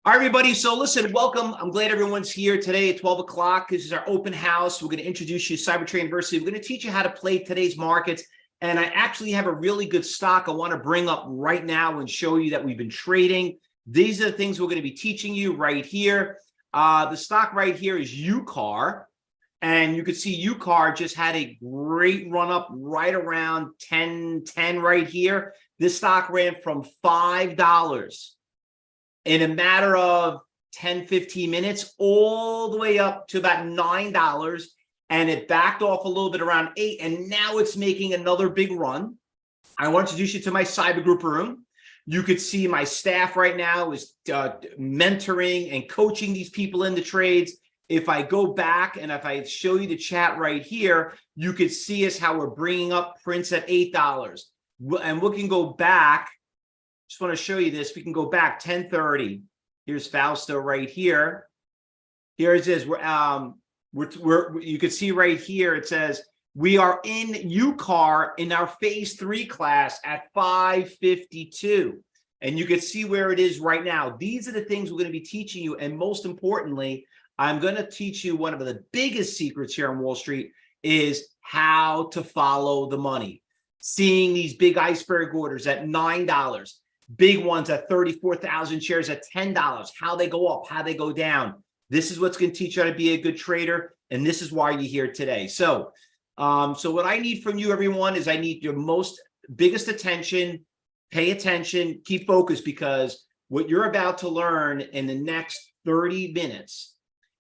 All right, everybody. So listen, welcome. I'm glad everyone's here today at 12 o'clock. This is our open house. We're going to introduce you to Cyber Trade University. We're going to teach you how to play today's markets. And I actually have a really good stock I want to bring up right now and show you that we've been trading. These are the things we're going to be teaching you right here. The stock right here is UCAR. And you can see UCAR just had a great run up right around 10.10 right here. This stock ran from $5 in a matter of 10-15 minutes all the way up to about $9, and it backed off a little bit around 8, and now it's making another big run. I want to introduce you to my cyber group room. You could see my staff right now is mentoring and coaching these people in the trades. If I go back and if I show you the chat right here, you could see us how we're bringing up prints at $8. And we can go back. Just want to show you this. We can go back 10:30. Here's Fausto right here. Here it is. You can see right here. It says we are in UCAR in our phase 3 class at 5:52, and you can see where it is right now. These are the things we're going to be teaching you, and most importantly, I'm going to teach you one of the biggest secrets here on Wall Street is how to follow the money. Seeing these big iceberg orders at $9. Big ones at 34,000 shares at $10, how they go up, how they go down. This is what's going to teach you how to be a good trader, and this is why you're here today. So what I need from you, everyone, is I need your biggest attention. Pay attention, keep focused, because what you're about to learn in the next 30 minutes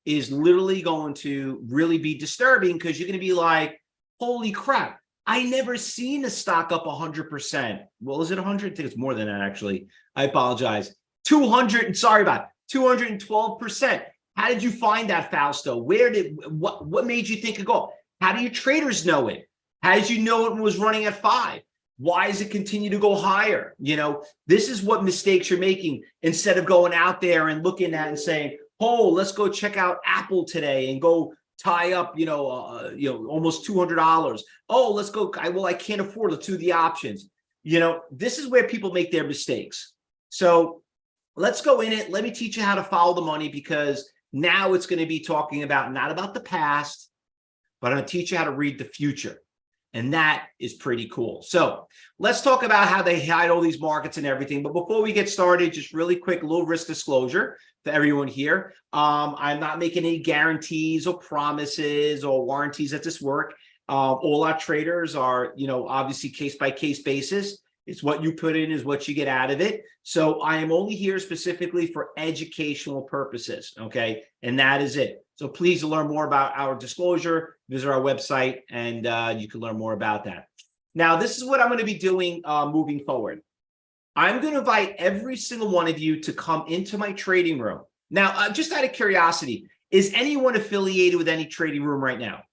is literally going to really be disturbing, because you're going to be like, holy crap. I never seen a stock up 100%. Well, is it 100? I think it's more than that, actually. I apologize. 200, sorry about it, 212%. How did you find that, Fausto? What made you think it go? How do your traders know it? How did you know it was running at 5? Why does it continue to go higher? You know, this is what mistakes you're making, instead of going out there and looking at and saying, oh, let's go check out Apple today and go tie up, almost $200. Oh, let's go. I can't afford. Let's do the options. This is where people make their mistakes. So let's go in it. Let me teach you how to follow the money, because now it's going to be talking about not about the past, but I'm going to teach you how to read the future. And that is pretty cool. So let's talk about how they hide all these markets and everything. But before we get started, just really quick, a little risk disclosure to everyone here. I'm not making any guarantees or promises or warranties at this work. All our traders are, obviously case-by-case basis. It's what you put in is what you get out of it. So I am only here specifically for educational purposes, okay? And that is it. So please learn more about our disclosure, visit our website, and you can learn more about that. Now, this is what I'm going to be doing moving forward. I'm going to invite every single one of you to come into my trading room. Now, just out of curiosity, is anyone affiliated with any trading room right now?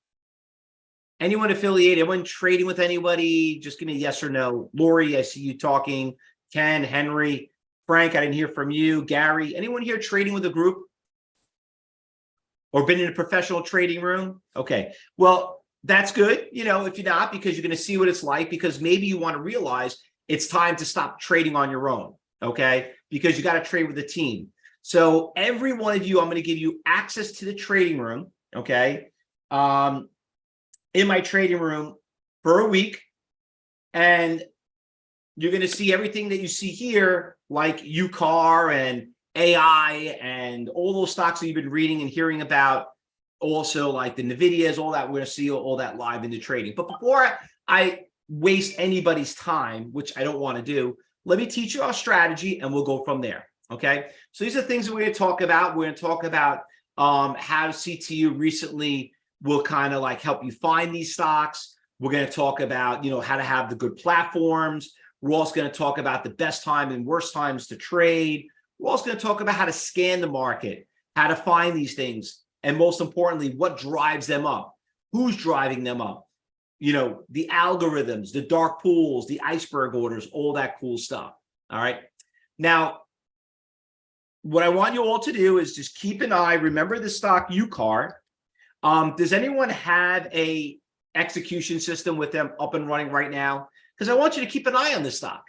Anyone affiliated? Anyone trading with anybody? Just give me a yes or no. Lori, I see you talking. Ken, Henry, Frank, I didn't hear from you. Gary, anyone here trading with a group? Or been in a professional trading room? Okay, well, that's good, if you're not, because you're going to see what it's like, because maybe you want to realize it's time to stop trading on your own, okay? Because you got to trade with a team. So every one of you, I'm going to give you access to the trading room, okay? In my trading room for a week, and you're going to see everything that you see here, like UCAR and AI and all those stocks that you've been reading and hearing about, also like the NVIDIAs, all that. We're going to see all that live in the trading. But before I waste anybody's time, which I don't want to do, let me teach you our strategy and we'll go from there. Okay. So these are things that we're going to talk about. We're going to talk about how CTU recently will kind of like help you find these stocks. We're going to talk about, how to have the good platforms. We're also going to talk about the best time and worst times to trade. We're also going to talk about how to scan the market, how to find these things, and most importantly, what drives them up, who's driving them up, the algorithms, the dark pools, the iceberg orders, all that cool stuff. All right. Now, what I want you all to do is just keep an eye. Remember the stock UCAR. Does anyone have a execution system with them up and running right now? Because I want you to keep an eye on this stock.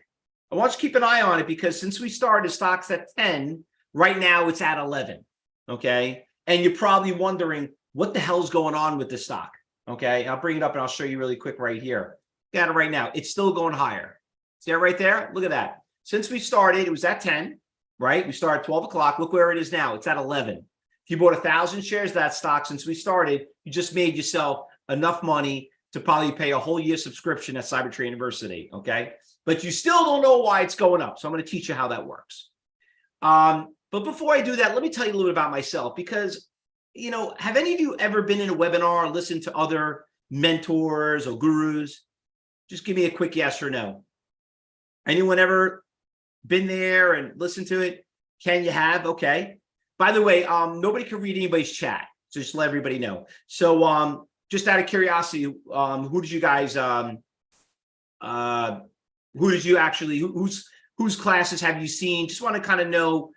I want you to keep an eye on it, because since we started, stock's at 10, Right now it's at 11. Okay. And you're probably wondering what the hell's going on with this stock. Okay. I'll bring it up and I'll show you really quick right here. Got it right now. It's still going higher. See that right there? Look at that. Since we started, it was at 10, right? We started at 12 o'clock. Look where it is now. It's at 11. If you bought 1,000 shares of that stock since we started, you just made yourself enough money to probably pay a whole year subscription at CyberTrade University. Okay. But you still don't know why it's going up. So I'm going to teach you how that works. But before I do that, let me tell you a little bit about myself, because, you know, have any of you ever been in a webinar or listened to other mentors or gurus? Just give me a quick yes or no. Anyone ever been there and listened to it? Can you have? Okay. By the way, nobody can read anybody's chat. So just let everybody know. So just out of curiosity, who did you guys, whose classes have you seen? Just want to kind of know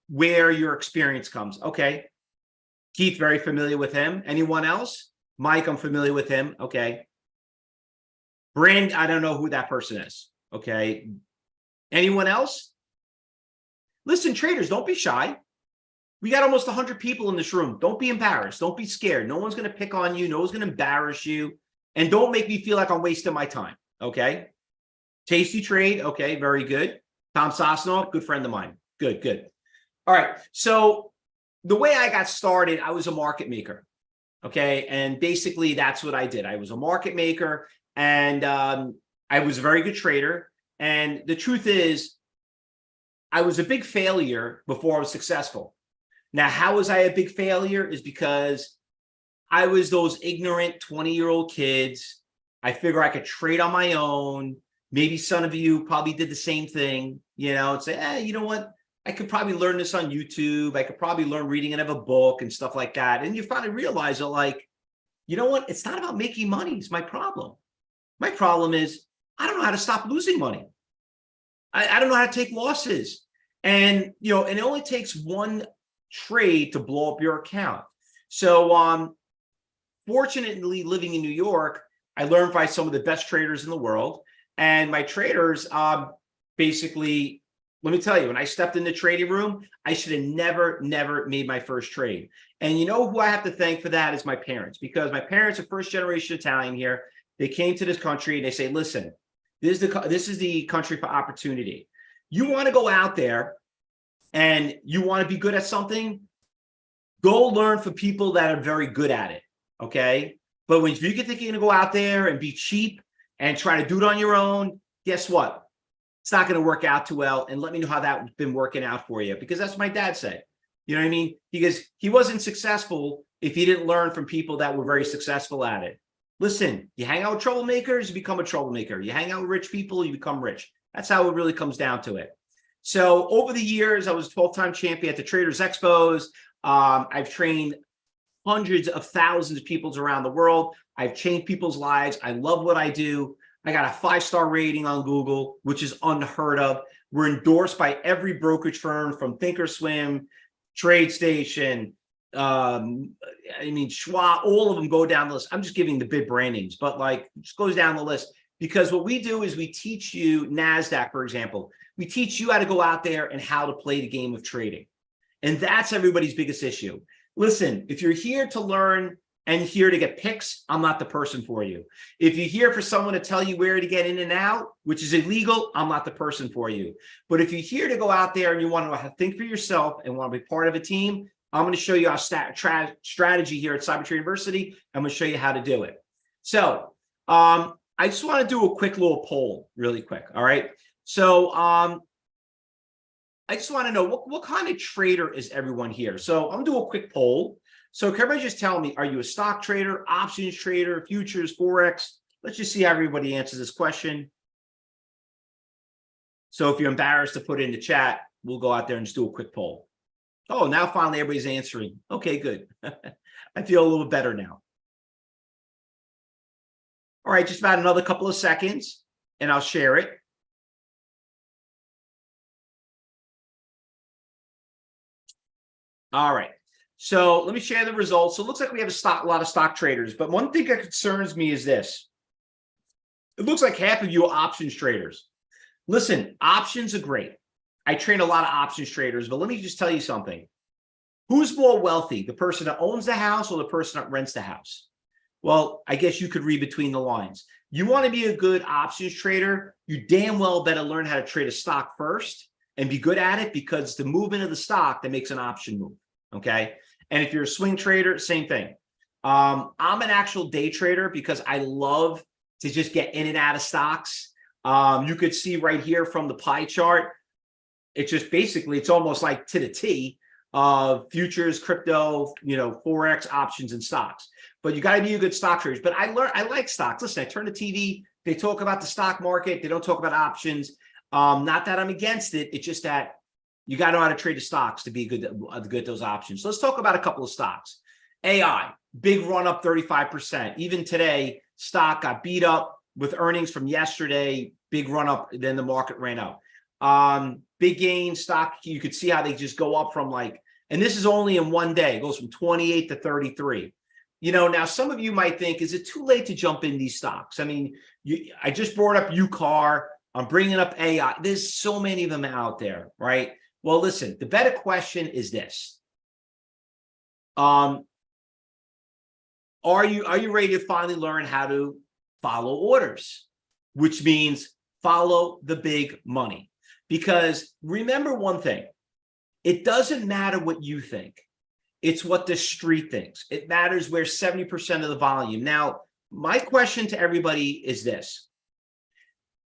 where your experience comes. Okay. Keith, very familiar with him. Anyone else? Mike, I'm familiar with him. Okay. Brand, I don't know who that person is. Okay. Anyone else? Listen, traders, don't be shy. We got almost 100 people in this room. Don't be embarrassed. Don't be scared. No one's going to pick on you. No one's going to embarrass you. And don't make me feel like I'm wasting my time. Okay. Tasty Trade. Okay. Very good. Tom Sosnoff, good friend of mine. Good, good. All right. So the way I got started, I was a market maker. Okay. And basically that's what I did. I was a market maker, and I was a very good trader. And the truth is, I was a big failure before I was successful. Now, how was I a big failure? Is because I was those ignorant 20-year-old kids. I figure I could trade on my own. Maybe some of you probably did the same thing, you know, and say, you know what? I could probably learn this on YouTube. I could probably learn reading another book and stuff like that. And you finally realize that, like, you know what? It's not about making money. It's my problem. My problem is I don't know how to stop losing money. I don't know how to take losses. And, you know, and it only takes one trade to blow up your account. So fortunately, living in New York, I learned by some of the best traders in the world. And my traders basically, let me tell you, when I stepped in the trading room, I should have never made my first trade. And you know who I have to thank for that is my parents, because my parents are first generation Italian here. They came to this country and they say, listen, this is the country for opportunity. You want to go out there and you want to be good at something, go learn from people that are very good at it. Okay. But when you think you're going to go out there and be cheap and try to do it on your own, guess what? It's not going to work out too well. And let me know how that's been working out for you, because that's what my dad said. You know what I mean? Because he wasn't successful if he didn't learn from people that were very successful at it. Listen, you hang out with troublemakers, you become a troublemaker. You hang out with rich people, you become rich. That's how it really comes down to it. So over the years, I was a 12-time champion at the Traders Expos. I've trained hundreds of thousands of people around the world. I've changed people's lives. I love what I do. I got a 5-star rating on Google, which is unheard of. We're endorsed by every brokerage firm from Thinkorswim, TradeStation, Schwab, all of them go down the list. I'm just giving the big brand names, but like, it just goes down the list, because what we do is we teach you, NASDAQ, for example, we teach you how to go out there and how to play the game of trading. And that's everybody's biggest issue. Listen, if you're here to learn and here to get picks, I'm not the person for you. If you're here for someone to tell you where to get in and out, which is illegal, I'm not the person for you. But if you're here to go out there and you want to think for yourself and want to be part of a team, I'm going to show you our strategy here at CyberTrade University. I'm going to show you how to do it. So I just want to do a quick little poll really quick. All right. So I just want to know what kind of trader is everyone here? So I'm going to do a quick poll. So can everybody just tell me, are you a stock trader, options trader, futures, Forex? Let's just see how everybody answers this question. So if you're embarrassed to put it in the chat, we'll go out there and just do a quick poll. Oh, now finally everybody's answering. Okay, good. I feel a little better now. All right, just about another couple of seconds and I'll share it. All right. So let me share the results. So it looks like we have a lot of stock traders, but one thing that concerns me is this. It looks like half of you are options traders. Listen, options are great. I train a lot of options traders, but let me just tell you something. Who's more wealthy, the person that owns the house or the person that rents the house? Well, I guess you could read between the lines. You want to be a good options trader, you damn well better learn how to trade a stock first and be good at it, because it's the movement of the stock that makes an option move, okay? And if you're a swing trader, same thing. I'm an actual day trader because I love to just get in and out of stocks. You could see right here from the pie chart, it's just basically, it's almost like to the T of futures, crypto, Forex, options, and stocks. But you got to be a good stock trader. But I like stocks. Listen, I turn the TV, they talk about the stock market, they don't talk about options. Not that I'm against it, it's just that you got to know how to trade the stocks to be good at those options. So let's talk about a couple of stocks. AI, big run up 35%. Even today, stock got beat up with earnings from yesterday, big run up, then the market ran up. Big gain stock, you could see how they just go up from and this is only in one day, it goes from 28 to 33. Now some of you might think, is it too late to jump in these stocks? I mean, I just brought up UCAR, I'm bringing up AI. There's so many of them out there, right? Well, listen, the better question is this. Are you ready to finally learn how to follow orders, which means follow the big money? Because remember one thing, it doesn't matter what you think. It's what the street thinks. It matters where 70% of the volume. Now, my question to everybody is this.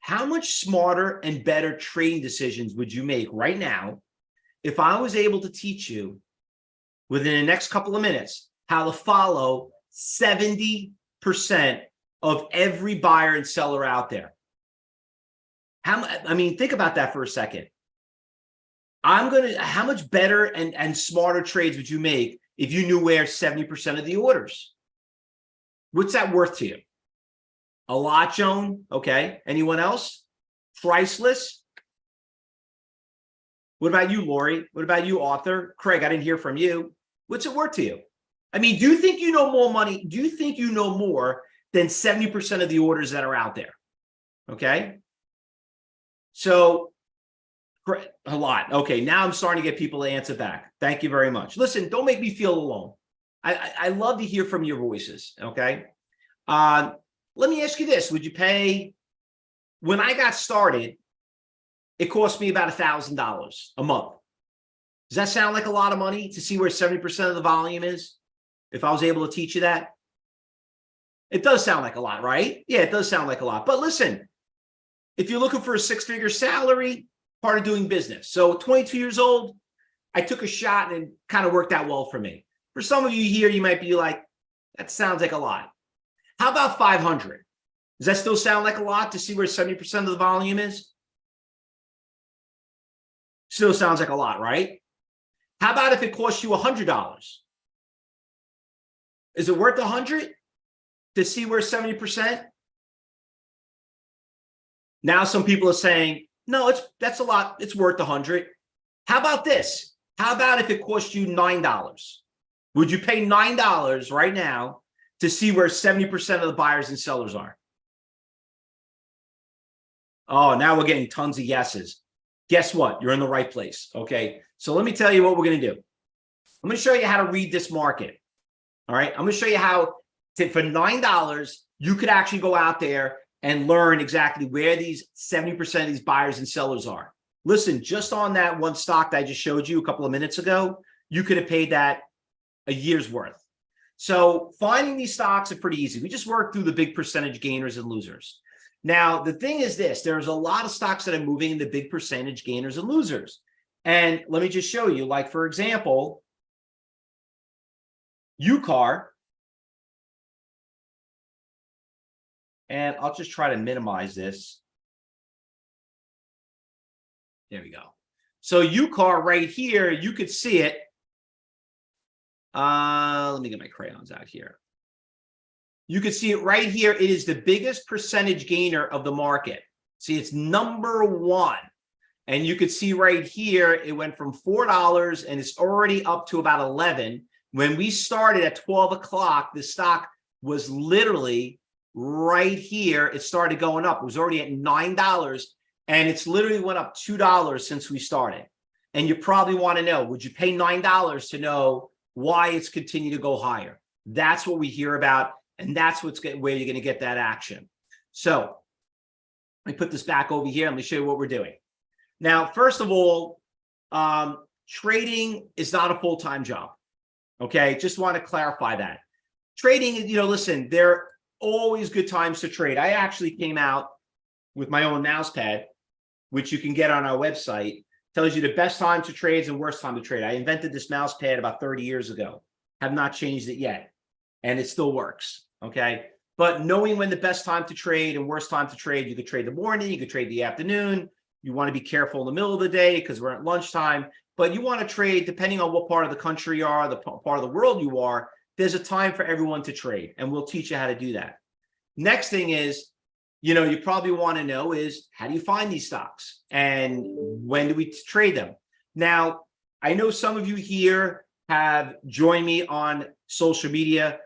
How much smarter and better trading decisions would you make right now if I was able to teach you within the next couple of minutes how to follow 70% of every buyer and seller out there? Think about that for a second. How much better and smarter trades would you make if you knew where 70% of the orders? What's that worth to you? A lot, Joan? Okay. Anyone else? Priceless? What about you, Lori? What about you, Arthur? Craig, I didn't hear from you. What's it worth to you? I mean, do you think you know more money? Do you think you know more than 70% of the orders that are out there? Okay. So a lot. Okay. Now I'm starting to get people to answer back. Thank you very much. Listen, don't make me feel alone. I love to hear from your voices. Okay. Let me ask you this. Would you pay, when I got started, it cost me about $1,000 a month. Does that sound like a lot of money to see where 70% of the volume is? If I was able to teach you that? It does sound like a lot, right? Yeah, it does sound like a lot. But listen, if you're looking for a six-figure salary, part of doing business. So 22 years old, I took a shot and it kind of worked out well for me. For some of you here, you might be like, that sounds like a lot. How about 500? Does that still sound like a lot to see where 70% of the volume is? Still sounds like a lot, right? How about if it costs you $100? Is it worth 100 to see where 70%? Now some people are saying, no, that's a lot. It's worth 100. How about this? How about if it cost you $9? Would you pay $9 right now to see where 70% of the buyers and sellers are? Oh, now we're getting tons of yeses. Guess what? You're in the right place. Okay. So let me tell you what we're going to do. I'm going to show you how to read this market. All right. I'm going to show you how for $9, you could actually go out there and learn exactly where these 70% of these buyers and sellers are. Listen, just on that one stock that I just showed you a couple of minutes ago, you could have paid that a year's worth. So finding these stocks are pretty easy. We just work through the big percentage gainers and losers. Now, the thing is this, there's a lot of stocks that are moving in the big percentage gainers and losers. And let me just show you, like, for example, UCAR. And I'll just try to minimize this. There we go. So UCAR right here, you could see it. Let me get my crayons out here. You can see it right here. It is the biggest percentage gainer of the market. See, it's number one. And you could see right here, it went from $4 and it's already up to about 11. When we started at 12 o'clock, the stock was literally right here. It started going up. It was already at $9 And it's literally went up $2 since we started. And you probably want to know, would you pay $9 to know why it's continued to go higher? That's what we hear about. And that's where you're going to get that action. So let me put this back over here. Let me show you what we're doing. Now, first of all, trading is not a full-time job. Okay, just want to clarify that. Trading, listen, there are always good times to trade. I actually came out with my own mouse pad, which you can get on our website. Tells you the best time to trade and worst time to trade. I invented this mouse pad about 30 years ago. Have not changed it yet. And it still works. Okay. But knowing when the best time to trade and worst time to trade, you could trade the morning, you could trade the afternoon. You want to be careful in the middle of the day because we're at lunchtime. But you want to trade depending on what part of the country you are, the part of the world you are. There's a time for everyone to trade, and we'll teach you how to do that. Next thing is, you probably want to know is, how do you find these stocks and when do we trade them? Now, I know some of you here have joined me on social media.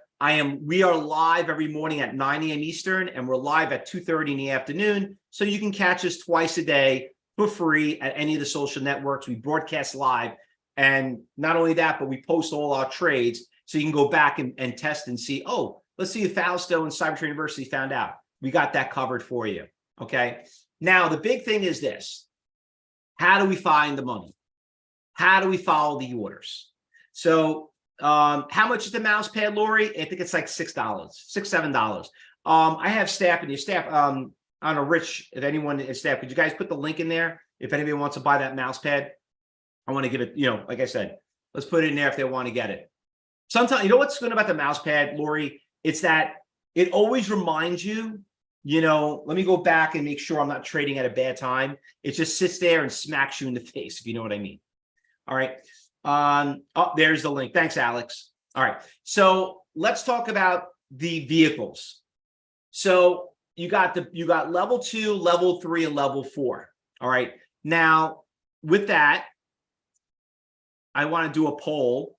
We are live every morning at 9 a.m. Eastern, and we're live at 2:30 in the afternoon. So you can catch us twice a day for free at any of the social networks. We broadcast live. And not only that, but we post all our trades. So you can go back and test and see, oh, let's see if Fausto and Cybertrade University found out. We got that covered for you. Okay. Now, the big thing is this. How do we find the money? How do we follow the orders? So how much is the mouse pad, Lori? I think it's like $6, $7. I have staff in your staff. I don't know, Rich, if anyone is staff, could you guys put the link in there if anybody wants to buy that mouse pad? I want to give it, like I said, let's put it in there if they want to get it. Sometimes, what's good about the mouse pad, Lori? It's that it always reminds you, let me go back and make sure I'm not trading at a bad time. It just sits there and smacks you in the face, if you know what I mean. All right. Oh, there's the link. Thanks, Alex. All right. So let's talk about the vehicles. So you got level 2, level 3, and level 4. All right. Now, with that, I want to do a poll.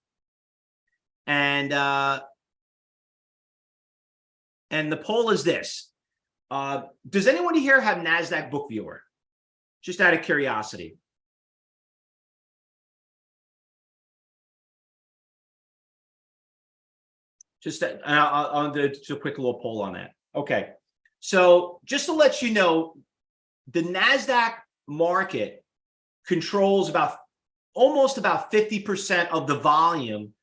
And the poll is this. Does anyone here have NASDAQ Book Viewer? Just out of curiosity. Just I'll do a quick little poll on that. Okay. So just to let you know, the NASDAQ market controls almost about 50% of the volume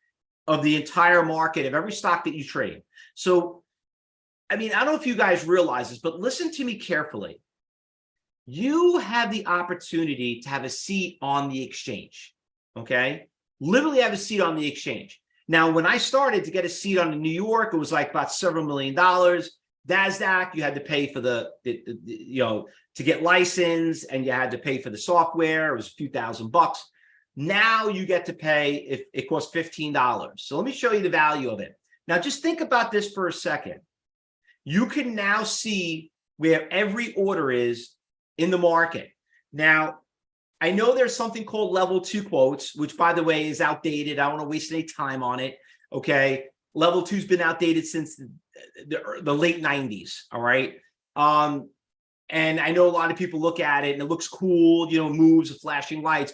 of the entire market of every stock that you trade. So, I don't know if you guys realize this, but listen to me carefully. You have the opportunity to have a seat on the exchange, okay? Literally have a seat on the exchange. Now, when I started to get a seat on the New York, it was like about several $1 million. NASDAQ, you had to pay for to get licensed, and you had to pay for the software. It was a few $1,000s. Now you get to pay, it costs $15. So let me show you the value of it. Now, just think about this for a second. You can now see where every order is in the market. Now, I know there's something called level 2 quotes, which, by the way, is outdated. I don't want to waste any time on it. Okay. Level 2's been outdated since the late 90s. All right. And I know a lot of people look at it and it looks cool, moves with flashing lights,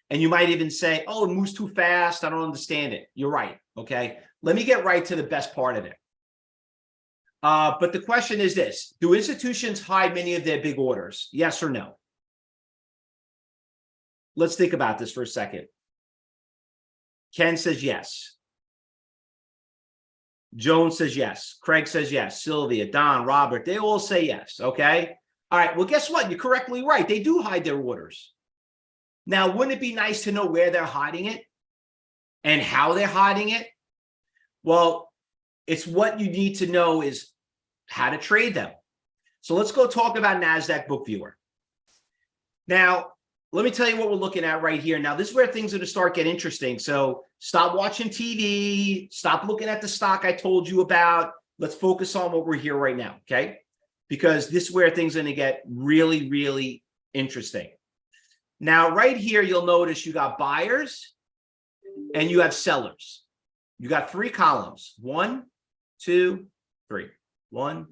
and you might even say, oh, it moves too fast. I don't understand it. You're right. Okay. Let me get right to the best part of it. But the question is this: do institutions hide many of their big orders? Yes or no? Let's think about this for a second. Ken says yes. Joan says yes. Craig says yes. Sylvia, Don, Robert, they all say yes. Okay. All right. Well, guess what? You're correctly right. They do hide their orders. Now, wouldn't it be nice to know where they're hiding it and how they're hiding it? Well, it's what you need to know is how to trade them. So let's go talk about NASDAQ Book Viewer. Now, let me tell you what we're looking at right here. Now, this is where things are going to start getting interesting. So stop watching TV. Stop looking at the stock I told you about. Let's focus on what we're here right now, okay? Because this is where things are going to get really, really interesting. Now, right here, you'll notice you got buyers and you have sellers. You got 3 columns. 1, 2, 3. 1,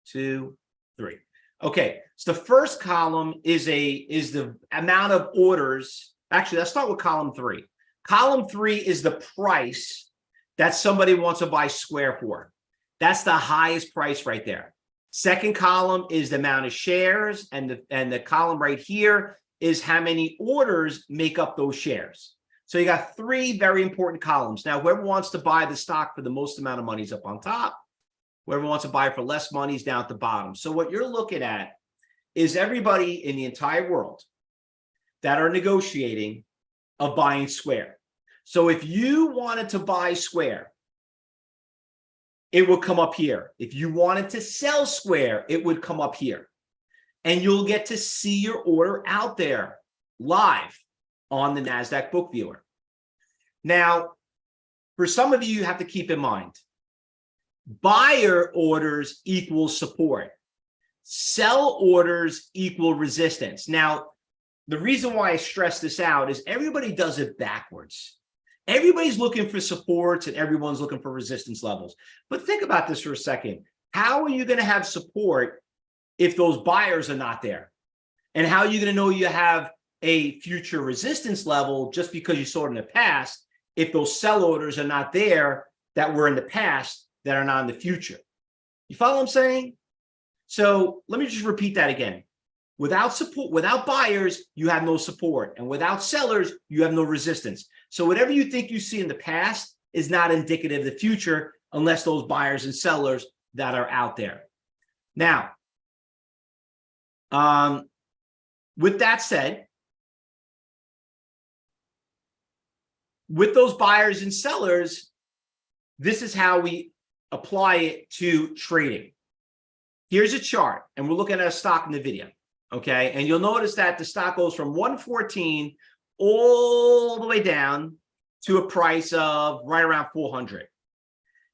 2, 3. Okay, so the first column is the amount of orders. Actually, let's start with column 3. Column 3 is the price that somebody wants to buy Square for. That's the highest price right there. Second column is the amount of shares, and the column right here is how many orders make up those shares. So you got 3 very important columns. Now, whoever wants to buy the stock for the most amount of money is up on top. Whoever wants to buy for less money is down at the bottom. So what you're looking at is everybody in the entire world that are negotiating of buying Square. So if you wanted to buy Square, it would come up here. If you wanted to sell Square, it would come up here. And you'll get to see your order out there live on the NASDAQ book viewer. Now, for some of you, you have to keep in mind, buyer orders equal support. Sell orders equal resistance. Now, the reason why I stress this out is everybody does it backwards. Everybody's looking for supports and everyone's looking for resistance levels. But think about this for a second. How are you going to have support if those buyers are not there? And how are you going to know you have a future resistance level just because you saw it in the past if those sell orders are not there that were in the past that are not in the future? You follow what I'm saying? So let me just repeat that again. Without support, without buyers, you have no support. And without sellers, you have no resistance. So whatever you think you see in the past is not indicative of the future unless those buyers and sellers that are out there. Now, with that said, with those buyers and sellers, this is how we apply it to trading. Here's a chart, and we're looking at a stock in the video, okay? And you'll notice that the stock goes from 114 all the way down to a price of right around 400.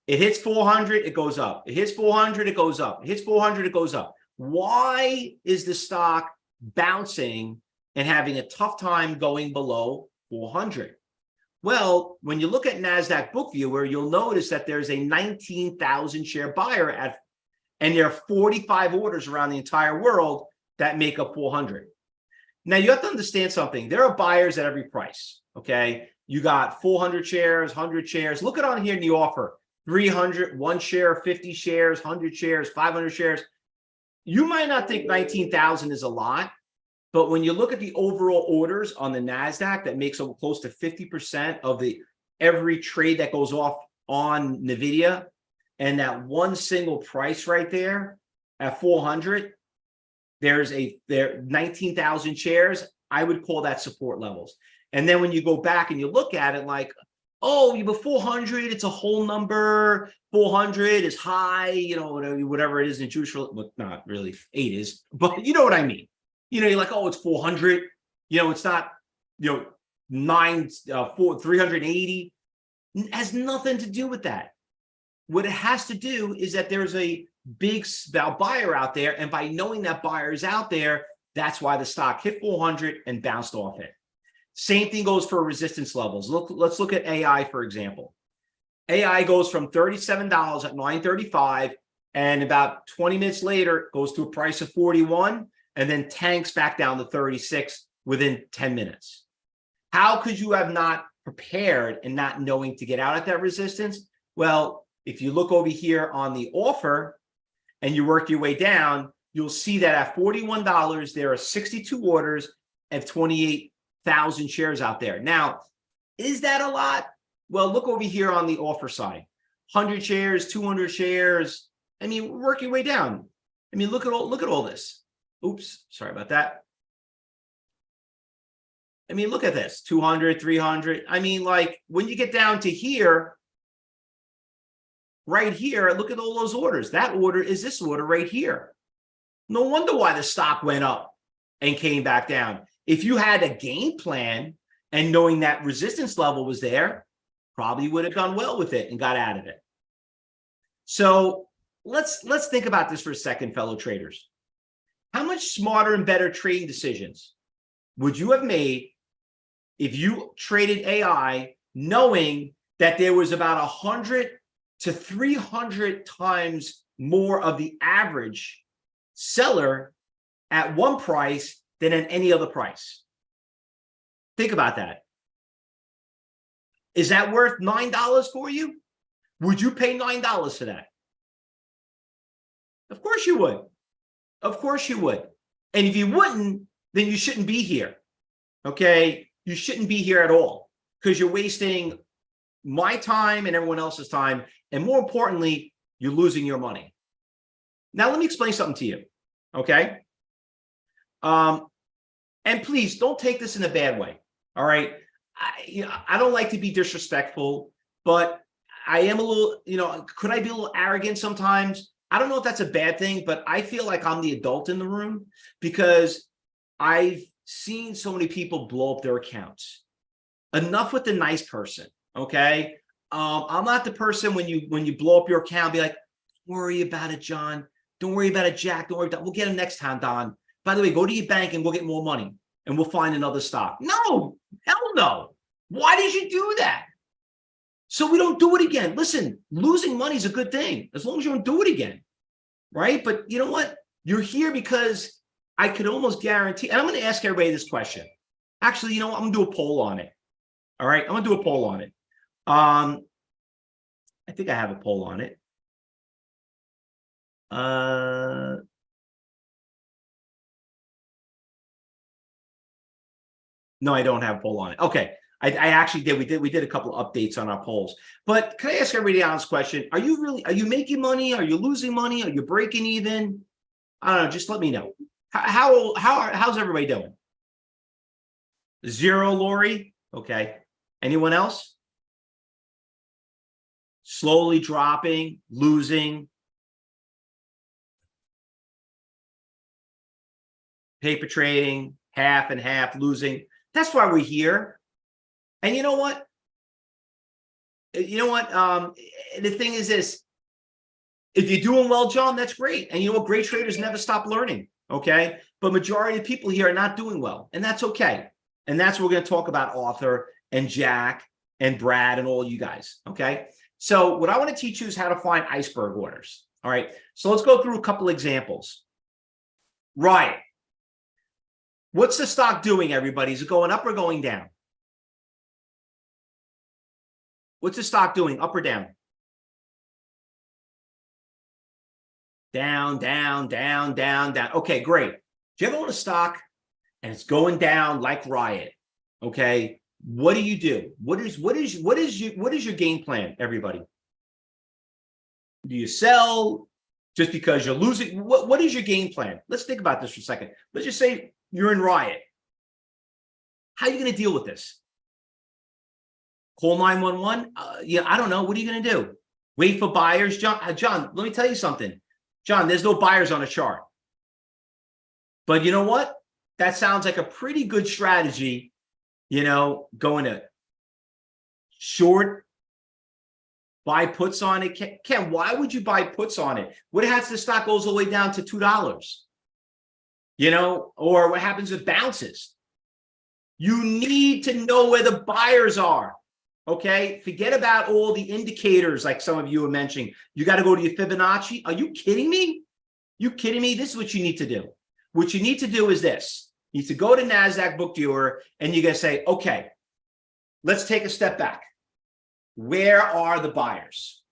It hits 400, it goes up. It hits 400, it goes up. It hits 400, it goes up. Why is the stock bouncing and having a tough time going below 400? Well, when you look at NASDAQ book viewer, you'll notice that there's a 19,000 share buyer at, and there are 45 orders around the entire world that make up 400. Now you have to understand something. There are buyers at every price. Okay. You got 400 shares, 100 shares. Look at on here in the offer, 300, 1 share, 50 shares, 100 shares, 500 shares. You might not think 19,000 is a lot, but when you look at the overall orders on the NASDAQ, that makes up close to 50% of every trade that goes off on NVIDIA. And that one single price right there at 400, there's 19,000 shares. I would call that support levels. And then when you go back and you look at it like, oh, you have 400, it's a whole number. 400 is high, you know, whatever it is in Jewish, well, not really 8 is, but you know what I mean. You know, you're like, oh, it's 400. You know, it's not, you know, 380. It has nothing to do with that. What it has to do is that there's a big buyer out there. And by knowing that buyer is out there, that's why the stock hit 400 and bounced off it. Same thing goes for resistance levels. Let's look at AI, for example. AI goes from $37 at 9:35, and about 20 minutes later, goes to a price of 41, and then tanks back down to 36 within 10 minutes. How could you have not prepared and not knowing to get out at that resistance? Well, if you look over here on the offer and you work your way down, you'll see that at $41, there are 62 orders and 28,000 shares out there. Now, is that a lot? Well, look over here on the offer side, 100 shares, 200 shares. I mean, work your way down. I mean, look at all this. Oops, sorry about that. I mean, look at this, 200, 300. I mean, like when you get down to here, right here, look at all those orders. That order is this order right here. No wonder why the stock went up and came back down. If you had a game plan and knowing that resistance level was there, probably would have done well with it and got out of it. So let's think about this for a second, fellow traders. How much smarter and better trading decisions would you have made if you traded AI knowing that there was about 100 to 300 times more of the average seller at one price than at any other price. Think about that. Is that worth $9 for you? Would you pay $9 for that? Of course you would. Of course you would. And if you wouldn't, then you shouldn't be here. Okay? You shouldn't be here at all because you're wasting my time and everyone else's time. And more importantly, you're losing your money. Now, let me explain something to you. Okay? And please don't take this in a bad way. All right? I don't like to be disrespectful, but I am a little, could I be a little arrogant sometimes? I don't know if that's a bad thing, but I feel like I'm the adult in the room because I've seen so many people blow up their accounts. Enough with the nice person, okay? I'm not the person when you blow up your account, be like, don't worry about it, John. Don't worry about it, Jack. Don't worry about it. We'll get him next time, Don. By the way, go to your bank and we'll get more money and we'll find another stock. No, hell no. Why did you do that? So we don't do it again. Listen, losing money is a good thing as long as you don't do it again, right? But you know what? You're here because I could almost guarantee, and I'm going to ask everybody this question. Actually, you know what? I'm going to do a poll on it. All right? I'm going to do a poll on it. I think I have a poll on it. No, I don't have a poll on it. Okay. I actually did. We did a couple of updates on our polls. But can I ask everybody else a question? Are you making money? Are you losing money? Are you breaking even? I don't know. Just let me know. How's everybody doing? 0, Lori? Okay. Anyone else? Slowly dropping, losing. Paper trading, half and half, losing. That's why we're here. And you know what? The thing is this. If you're doing well, John, that's great. And you know what? Great traders never stop learning, okay? But majority of people here are not doing well, and that's okay. And that's what we're going to talk about, Arthur and Jack and Brad and all you guys, okay? So what I want to teach you is how to find iceberg orders, all right? So let's go through a couple examples. Right. What's the stock doing, everybody? Is it going up or going down? What's the stock doing, up or down? Down, down, down, down, down. Okay, great. Do you ever own a stock and it's going down like riot? Okay, what do you do? What is your game plan, everybody? Do you sell just because you're losing? What is your game plan? Let's think about this for a second. Let's just say you're in riot. How are you going to deal with this? Call 911? Yeah, I don't know. What are you going to do? Wait for buyers? John, let me tell you something. John, there's no buyers on a chart. But you know what? That sounds like a pretty good strategy, going to short, buy puts on it. Ken, why would you buy puts on it? What happens if the stock goes all the way down to $2? Or what happens if it bounces? You need to know where the buyers are. Okay, forget about all the indicators like some of you are mentioning. You got to go to your Fibonacci. Are you kidding me? You kidding me? This is what you need to do. What you need to do is this. You need to go to NASDAQ Book Viewer and you're going to say, okay, let's take a step back. Where are the buyers?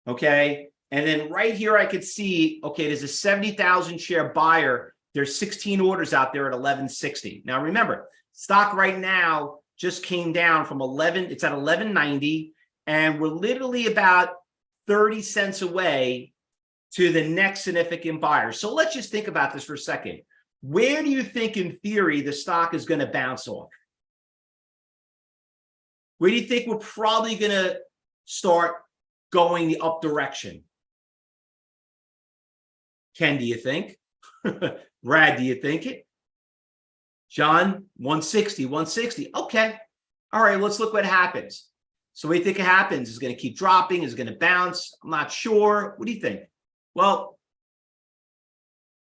Okay, and then right here I could see, okay, there's a 70,000 share buyer. There's 16 orders out there at 1160. Now remember, stock right now just came down from 11, it's at 1190, and we're literally about 30 cents away to the next significant buyer. So let's just think about this for a second. Where do you think, in theory, the stock is going to bounce off? Where do you think we're probably going to start going the up direction? Ken, do you think? Brad, do you think it? John, 160, 160. Okay. All right, let's look what happens. So what do you think happens? Is it going to keep dropping? Is it going to bounce? I'm not sure. What do you think? Well,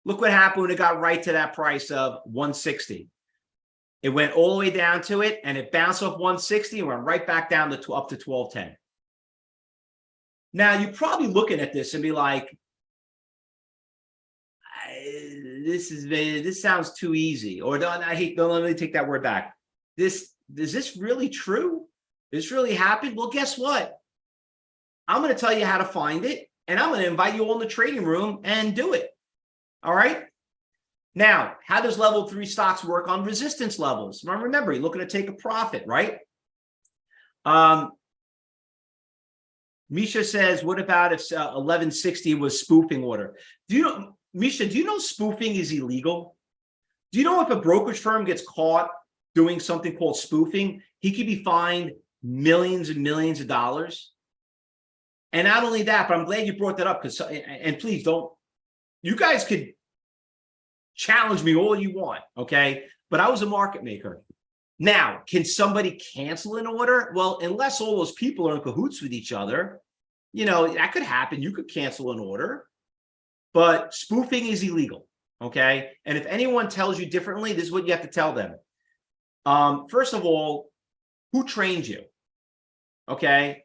look what happened when it got right to that price of 160. It went all the way down to it, and it bounced off 160 and went right back down to up to 1210. Now, you're probably looking at this and be like, this sounds too easy. Or don't let me take that word back. Is this really true? This really happened? Well, guess what? I'm going to tell you how to find it, and I'm going to invite you all in the trading room and do it. All right. Now, how does level 3 stocks work on resistance levels? Now, remember, you're looking to take a profit, right? Misha says, what about if 1160 was spoofing order? Do you know, Misha, do you know spoofing is illegal? Do you know if a brokerage firm gets caught doing something called spoofing, he could be fined millions and millions of dollars? And not only that, but I'm glad you brought that up, because, and please don't, you guys could challenge me all you want, okay? But I was a market maker. Now, can somebody cancel an order? Well, unless all those people are in cahoots with each other, you know, that could happen. You could cancel an order, but spoofing is illegal, okay? And if anyone tells you differently, this is what you have to tell them. First of all, who trained you, okay?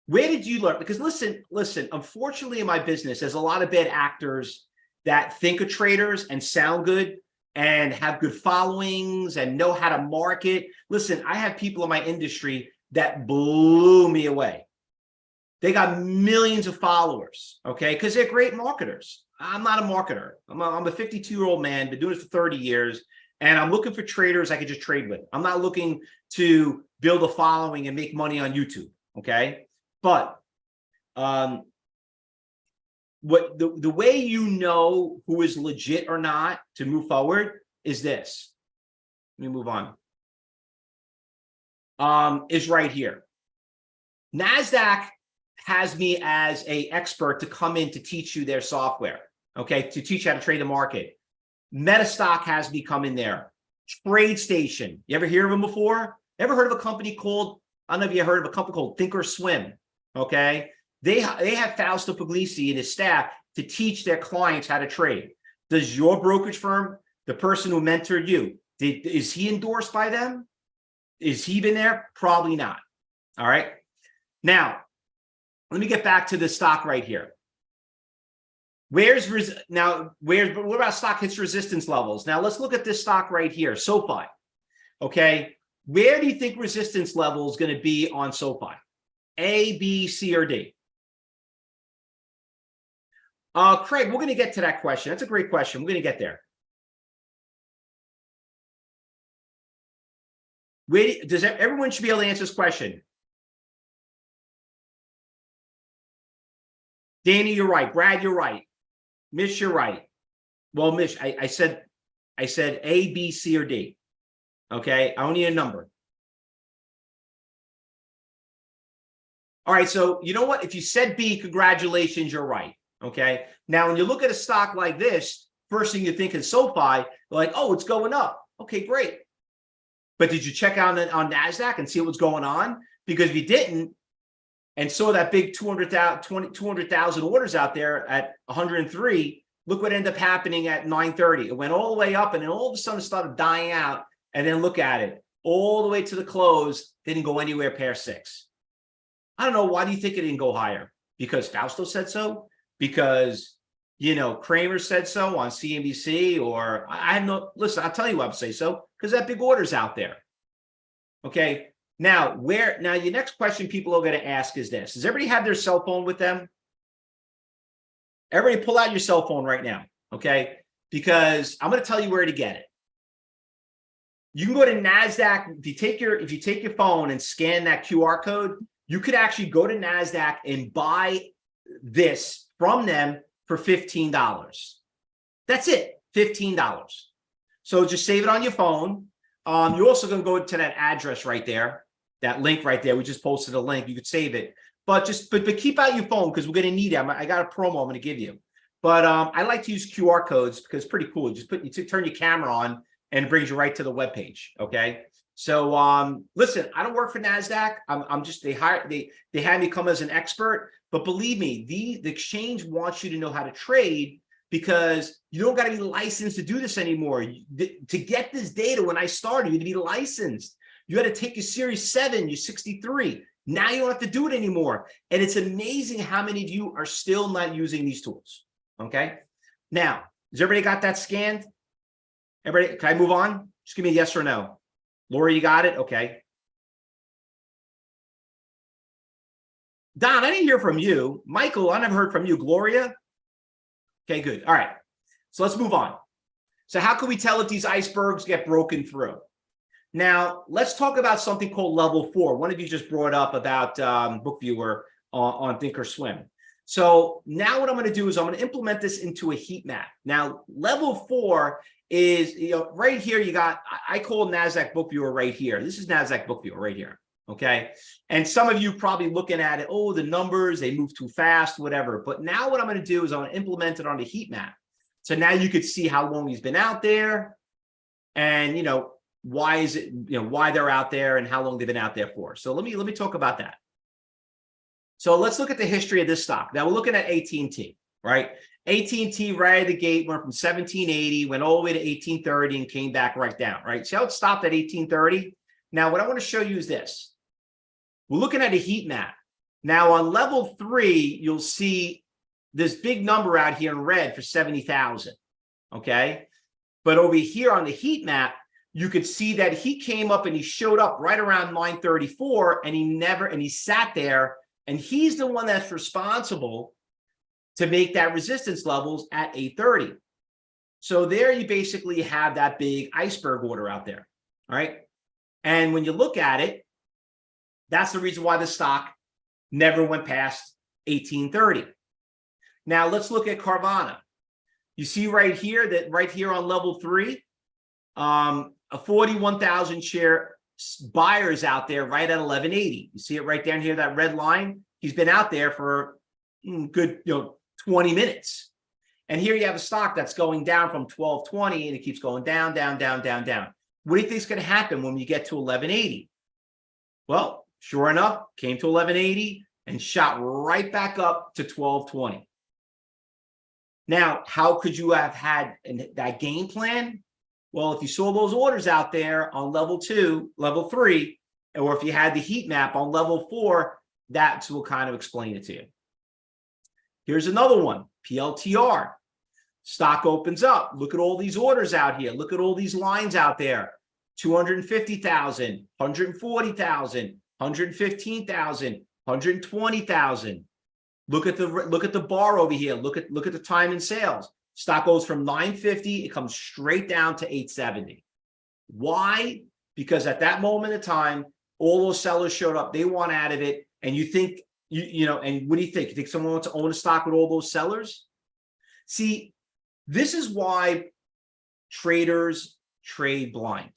Where did you learn? Because listen, unfortunately in my business, there's a lot of bad actors that think of traders and sound good and have good followings and know how to market. Listen, I have people in my industry that blew me away. They got millions of followers, okay? Because they're great marketers. I'm not a marketer. I'm a 52-year-old man, been doing this for 30 years, and I'm looking for traders I can just trade with. I'm not looking to build a following and make money on YouTube, okay? But what the way you know who is legit or not to move forward is this. Let me move on. Is right here. NASDAQ has me as an expert to come in to teach you their software, okay, to teach you how to trade the market. Metastock has me come in there. TradeStation, you ever hear of them before? Ever heard of a company called, I don't know if you heard of a company called Thinkorswim, okay? They have Fausto Pugliese and his staff to teach their clients how to trade. Does your brokerage firm, the person who mentored you, is he endorsed by them? Is he been there? Probably not. All right. Now, let me get back to the stock right here. What about stock hits resistance levels? Now let's look at this stock right here, SoFi. Okay. Where do you think resistance level is going to be on SoFi? A, B, C, or D? Craig, we're going to get to that question. That's a great question. We're going to get there. Everyone should be able to answer this question. Danny, you're right. Brad, you're right. Mish, you're right. Well, Mish, I said A, B, C, or D. Okay, I only need a number. All right, so you know what? If you said B, congratulations, you're right. Okay. Now, when you look at a stock like this, first thing you think is SoFi, like, oh, it's going up. Okay, great. But did you check out on NASDAQ and see what's going on? Because if you didn't and saw that big 200,000 orders out there at 103, look what ended up happening at 930. It went all the way up and then all of a sudden started dying out. And then look at it all the way to the close, didn't go anywhere past 6. I don't know. Why do you think it didn't go higher? Because Fausto said so? Because, you know, Kramer said so on CNBC, or I have no, listen, I'll tell you why I would say so, because that big order's out there. Okay. Now, your next question people are going to ask is this. Does everybody have their cell phone with them? Everybody pull out your cell phone right now. Okay. Because I'm going to tell you where to get it. You can go to NASDAQ. If you take your phone and scan that QR code, you could actually go to NASDAQ and buy this from them for $15. That's it, $15. So just save it on your phone. You're also going to go to that address right there, that link right there. We just posted a link. You could save it, but keep out your phone because we're going to need it. I got a promo I'm going to give you, but I like to use QR codes because it's pretty cool. You turn your camera on and it brings you right to the web page. Okay. So listen, I don't work for NASDAQ. I'm just, they had me come as an expert, but believe me, the exchange wants you to know how to trade because you don't got to be licensed to do this anymore. To get this data, when I started, you had to be licensed. You had to take your Series 7, your 63. Now you don't have to do it anymore. And it's amazing how many of you are still not using these tools. Okay. Now, Has everybody got that scanned? Everybody, can I move on? Just give me a yes or no. Lori, you got it? Okay. Don, I didn't hear from you. Michael, I never heard from you. Gloria? Okay, good. All right. So let's move on. So how can we tell if these icebergs get broken through? Now, let's talk about something called level 4. One of you just brought up about BookViewer on Thinkorswim. So now what I'm going to do is I'm going to implement this into a heat map. Now, level 4 is, right here you got, I call NASDAQ BookViewer right here. This is NASDAQ BookViewer right here. Okay. And some of you probably looking at it, oh, the numbers, they move too fast, whatever. But now what I'm going to do is I'm going to implement it on the heat map. So now you could see how long he's been out there and, why is it, why they're out there and how long they've been out there for. So let me talk about that. So let's look at the history of this stock. Now we're looking at AT&T, right? AT&T right at the gate went from 1780, went all the way to 1830 and came back right down, right? See how it stopped at 1830? Now what I want to show you is this. We're looking at a heat map. Now on level 3, you'll see this big number out here in red for 70,000, okay? But over here on the heat map, you could see that he came up and he showed up right around 934 and he sat there, and he's the one that's responsible to make that resistance levels at 830. So there you basically have that big iceberg order out there, all right? And when you look at it, that's the reason why the stock never went past 1830. Now let's look at Carvana. You see right here that right here on level 3, a 41,000 share buyers out there right at 1180. You see it right down here, that red line. He's been out there for good 20 minutes. And here you have a stock that's going down from 1220 and it keeps going down, down, down, down, down. What do you think is going to happen when we get to 1180? Well, sure enough, came to 1180 and shot right back up to 1220. Now, how could you have had that game plan? Well, if you saw those orders out there on level 2, level 3, or if you had the heat map on level 4, that's what kind of explain it to you. Here's another one, PLTR. Stock opens up. Look at all these orders out here. Look at all these lines out there. 250,000, 140,000, 115,000, 120,000. Look at the bar over here. Look at the time in sales. Stock goes from 950, it comes straight down to 870. Why? Because at that moment in time, all those sellers showed up. They want out of it. And you think, and what do you think? You think someone wants to own a stock with all those sellers? See, this is why traders trade blind.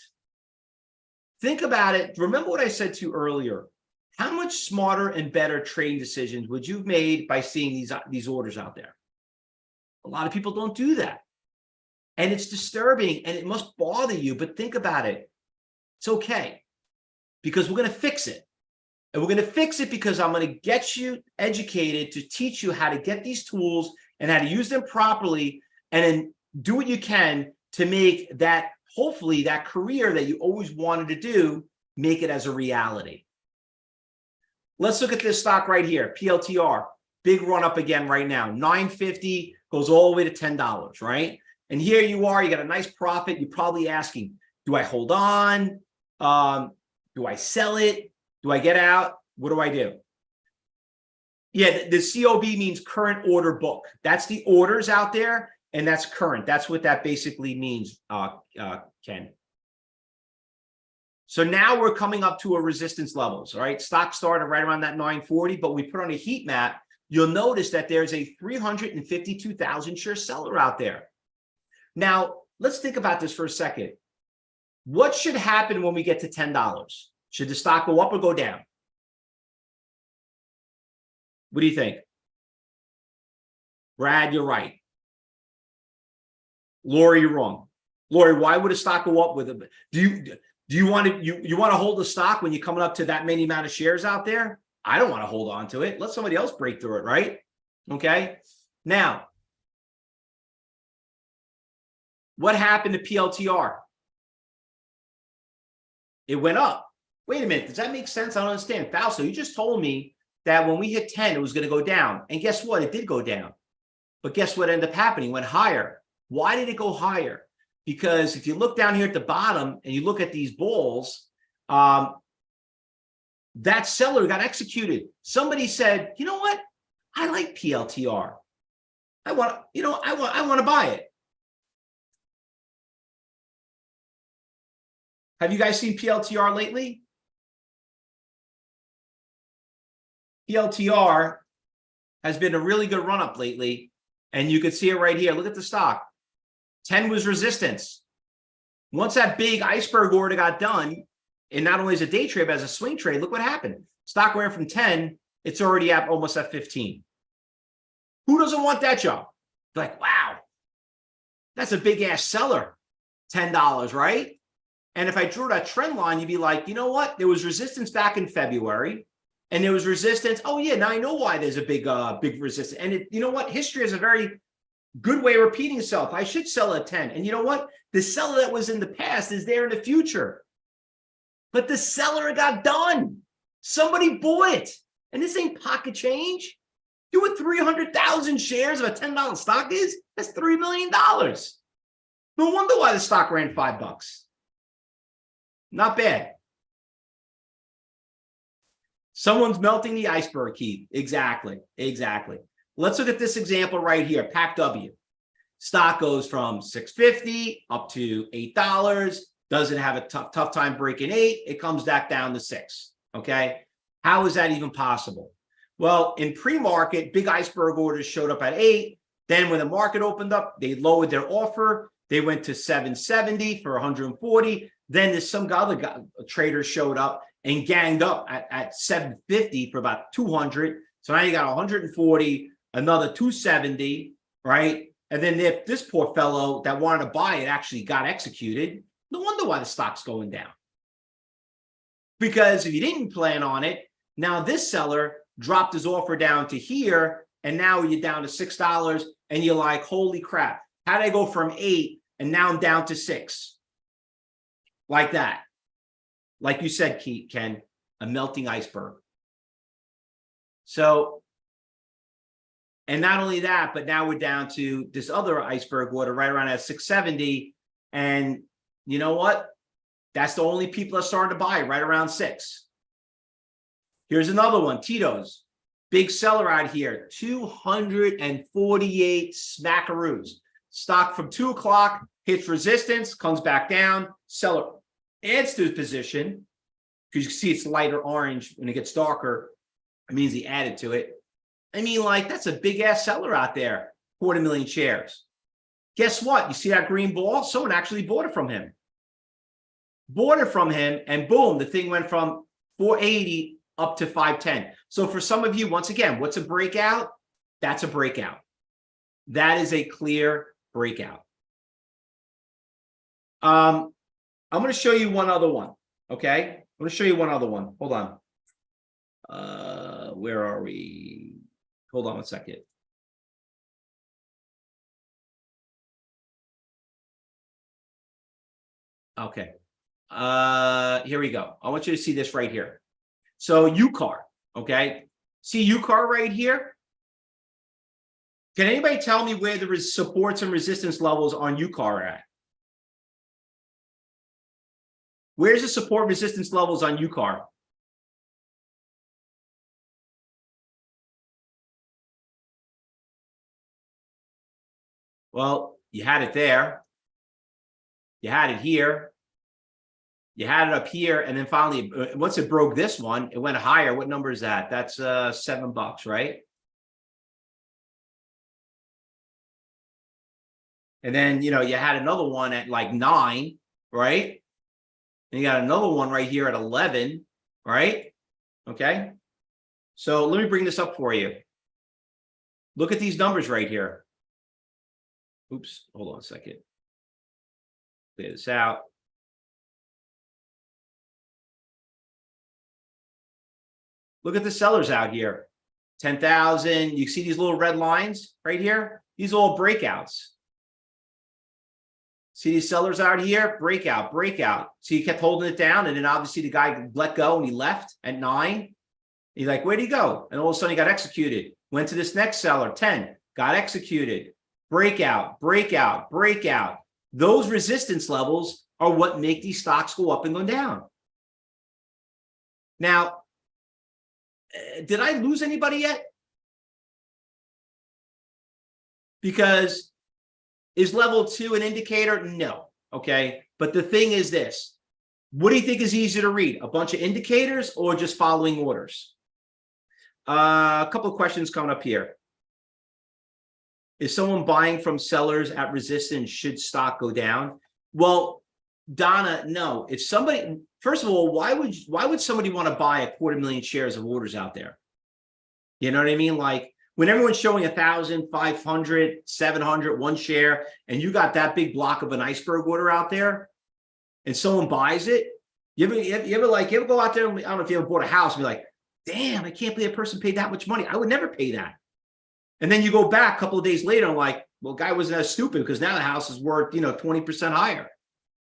Think about it. Remember what I said to you earlier. How much smarter and better trading decisions would you have made by seeing these orders out there? A lot of people don't do that. And it's disturbing and it must bother you, but think about it. It's okay because we're going to fix it. And we're going to fix it because I'm going to get you educated to teach you how to get these tools and how to use them properly and then do what you can to make that, hopefully, that career that you always wanted to do, make it as a reality. Let's look at this stock right here, PLTR. Big run up again right now, 950 goes all the way to $10, right? And here you are, you got a nice profit. You're probably asking, do I hold on? Do I sell it? Do I get out? What do I do? Yeah, the COB means current order book. That's the orders out there, and that's current. That's what that basically means, Ken. So now we're coming up to a resistance levels, all right? Stock started right around that 940, but we put on a heat map. You'll notice that there's a 352,000 share seller out there. Now, let's think about this for a second. What should happen when we get to $10? Should the stock go up or go down? What do you think? Brad, you're right. Lori, you're wrong. Lori, why would a stock go up with it? Do you want to hold the stock when you're coming up to that many amount of shares out there? I don't want to hold on to it. Let somebody else break through it, right? Okay. Now, what happened to PLTR? It went up. Wait a minute. Does that make sense? I don't understand. Fausto, you just told me that when we hit 10, it was going to go down. And guess what? It did go down. But guess what ended up happening? It went higher. Why did it go higher? Because if you look down here at the bottom and you look at these balls, that seller got executed. Somebody said, you know what? I like PLTR. I want to buy it. Have you guys seen PLTR lately? PLTR has been a really good run up lately, and you can see it right here. Look at the stock. 10 was resistance. Once that big iceberg order got done, and not only as a day trade, but as a swing trade, look what happened. Stock went from 10, it's already at almost at 15. Who doesn't want that job? Like, wow, that's a big ass seller. $10, right? And if I drew that trend line, you'd be like, you know what? There was resistance back in February, and there was resistance. Oh yeah, now I know why there's a big resistance. And you know what? History is a very good way of repeating itself. I should sell at 10. And you know what? The seller that was in the past is there in the future. But the seller got done. Somebody bought it. And this ain't pocket change. You know what 300,000 shares of a $10 stock is? That's $3 million. No wonder why the stock ran $5. Not bad. Someone's melting the iceberg, Keith. Exactly. Let's look at this example right here. PACW. Stock goes from $6.50 up to $8. Doesn't have a tough time breaking 8. It comes back down to 6. Okay. How is that even possible? Well, in pre-market, big iceberg orders showed up at 8. Then when the market opened up, they lowered their offer. They went to $7.70 for 140. Then there's some other traders showed up and ganged up at $7.50 for about 200. So now you got 140, another 270, right? And then if this poor fellow that wanted to buy it actually got executed, no wonder why the stock's going down. Because if you didn't plan on it, now this seller dropped his offer down to here, and now you're down to $6, and you're like, holy crap, how did I go from 8 and now I'm down to 6? Like that. Like you said, Ken, a melting iceberg. So, and not only that, but now we're down to this other iceberg order right around at 670. And you know what? That's the only people that are starting to buy right around 6. Here's another one, Tito's. Big seller out here, 248 smackaroos. Stock from 2 o'clock, hits resistance, comes back down. Seller adds to his position, because you can see it's lighter orange. When it gets darker, it means he added to it. I mean, like, that's a big ass seller out there, 250,000 shares. Guess what? You see that green ball? Someone actually bought it from him. And boom, the thing went from 480 up to 510. So for some of you, once again, what's a breakout? That's a breakout. That is a clear breakout. I'm going to show you one other one. Okay. I'm going to show you one other one. Hold on. Where are we? Hold on one second. Okay. Here we go. I want you to see this right here. So UCAR, okay? See UCAR right here? Can anybody tell me where the supports and resistance levels on UCAR are at? Where's the support resistance levels on UCAR? Well, you had it there. You had it here. You had it up here, and then finally, once it broke this one, it went higher. What number is that? That's $7, right? And then, you know, you had another one at like 9, right? And you got another one right here at 11, right? Okay. So let me bring this up for you. Look at these numbers right here. Oops, hold on a second. Clear this out. Look at the sellers out here. 10,000. You see these little red lines right here? These are all breakouts. See these sellers out here? Breakout, breakout. So you kept holding it down, and then obviously the guy let go and he left at 9. He's like, where'd he go? And all of a sudden he got executed. Went to this next seller, 10, got executed. breakout, breakout, breakout. Those resistance levels are what make these stocks go up and go down. Now, did I lose anybody yet? Because is level 2 an indicator? No. Okay. But the thing is this. What do you think is easier to read? A bunch of indicators or just following orders? A couple of questions coming up here. Is someone buying from sellers at resistance? Should stock go down? Well, Donna, no. If somebody, first of all, why would somebody want to buy 250,000 shares of orders out there? You know what I mean? Like when everyone's showing 1,000, 500, 700, one share, and you got that big block of an iceberg order out there, and someone buys it, you ever go out there? And, I don't know if you ever bought a house and be like, damn, I can't believe a person paid that much money. I would never pay that. And then you go back a couple of days later and like, well, guy wasn't as stupid because now the house is worth, 20% higher.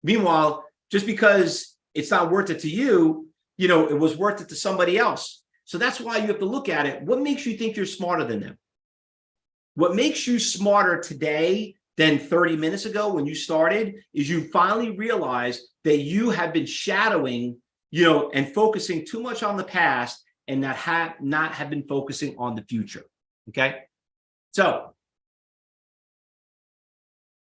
Meanwhile, just because it's not worth it to you, it was worth it to somebody else. So that's why you have to look at it. What makes you think you're smarter than them? What makes you smarter today than 30 minutes ago when you started is you finally realize that you have been shadowing, and focusing too much on the past and not have been focusing on the future. Okay. So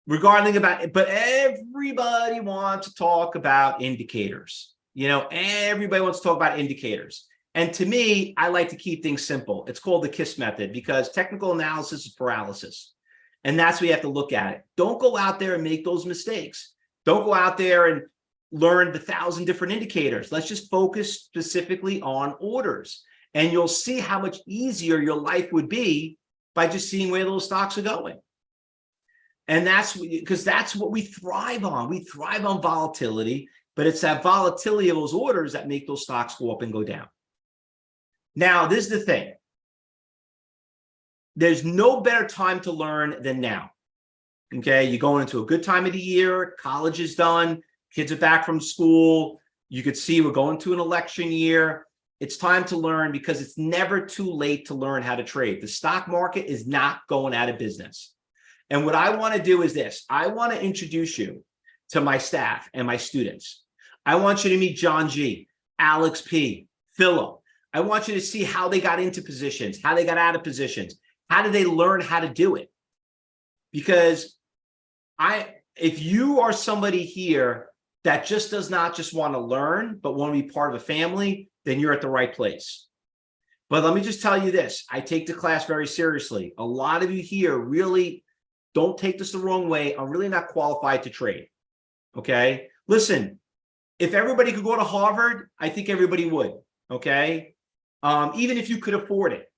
regarding about it, but everybody wants to talk about indicators. Everybody wants to talk about indicators. And to me, I like to keep things simple. It's called the KISS method because technical analysis is paralysis. And that's what you have to look at it. Don't go out there and make those mistakes. Don't go out there and learn the 1,000 different indicators. Let's just focus specifically on orders. And you'll see how much easier your life would be by just seeing where those stocks are going. And that's because that's what we thrive on. We thrive on volatility, but it's that volatility of those orders that make those stocks go up and go down. Now, this is the thing. There's no better time to learn than now. Okay, you're going into a good time of the year. College is done. Kids are back from school. You could see we're going to an election year. It's time to learn because it's never too late to learn how to trade. The stock market is not going out of business. And what I want to do is this. I want to introduce you to my staff and my students. I want you to meet John G, Alex P, Philip. I want you to see how they got into positions, how they got out of positions. How did they learn how to do it? Because if you are somebody here that just does not just want to learn, but want to be part of a family, then you're at the right place. But let me just tell you this. I take the class very seriously. A lot of you here really don't take this the wrong way. I'm really not qualified to trade. Okay. Listen, if everybody could go to Harvard, I think everybody would. Okay. Even if you could afford it.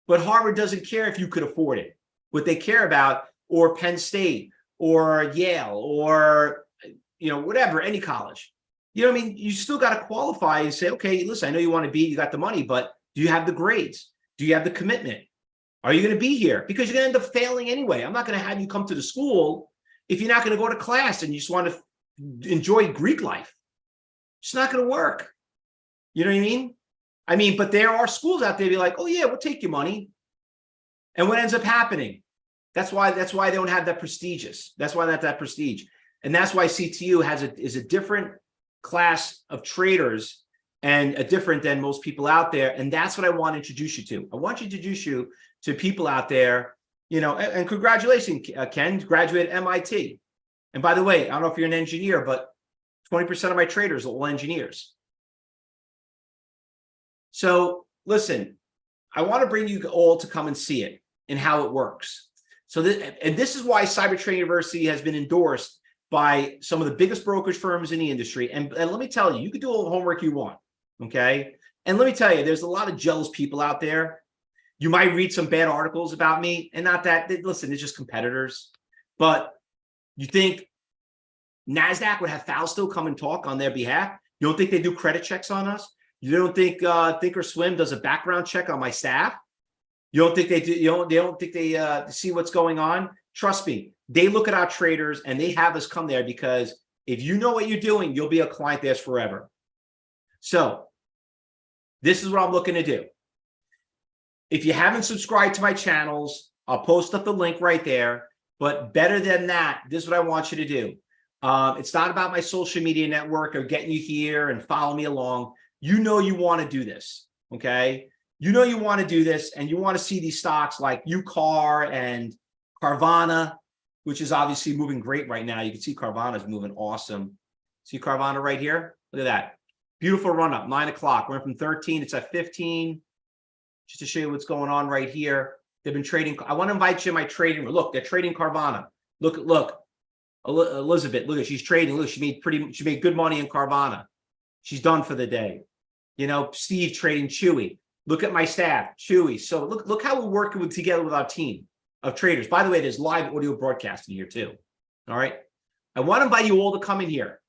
But Harvard doesn't care if you could afford it. What they care about, or Penn State, or Yale, or whatever, any college. You still got to qualify and say, okay, listen, I know you want to be, you got the money, but do you have the grades? Do you have the commitment? Are you going to be here? Because you're going to end up failing anyway. I'm not going to have you come to the school if you're not going to go to class and you just want to enjoy Greek life. It's not going to work. You know what I mean? But there are schools out there be like, oh yeah, we'll take your money. And what ends up happening? That's why they don't have that prestigious. That's why that's that prestige. And that's why CTU is a different class of traders and a different than most people out there. And that's what I want to introduce you to. I want to introduce you to people out there, and congratulations, Ken, graduated MIT. And by the way, I don't know if you're an engineer, but 20% of my traders are all engineers. So listen, I want to bring you all to come and see it and how it works. So this is why Cyber Trading University has been endorsed by some of the biggest brokerage firms in the industry. And let me tell you, you can do all the homework you want, okay? And let me tell you, there's a lot of jealous people out there. You might read some bad articles about me, and not that, listen, it's just competitors. But you think NASDAQ would have Fausto come and talk on their behalf? You don't think they do credit checks on us? You don't think Thinkorswim does a background check on my staff? You don't think they do? They don't think they see what's going on? Trust me, they look at our traders and they have us come there because if you know what you're doing, you'll be a client theirs forever. So this is what I'm looking to do. If you haven't subscribed to my channels, I'll post up the link right there. But better than that, this is what I want you to do. It's not about my social media network or getting you here and follow me along. You know you want to do this, okay? You know you want to do this, and you want to see these stocks like UCAR and Carvana, which is obviously moving great right now. You can see Carvana is moving awesome. See Carvana right here? Look at that. Beautiful run up, 9 o'clock. Went from 13, it's at 15. Just to show you what's going on right here. They've been trading. I want to invite you in my trading room. Look, they're trading Carvana. Look. Elizabeth, look at, she's trading. Look, she made good money in Carvana. She's done for the day. You know, Steve trading Chewy. Look at my staff, Chewy. So look how we're working together with our team of traders. By the way, there's live audio broadcasting here too. All right. I want to invite you all to come in here.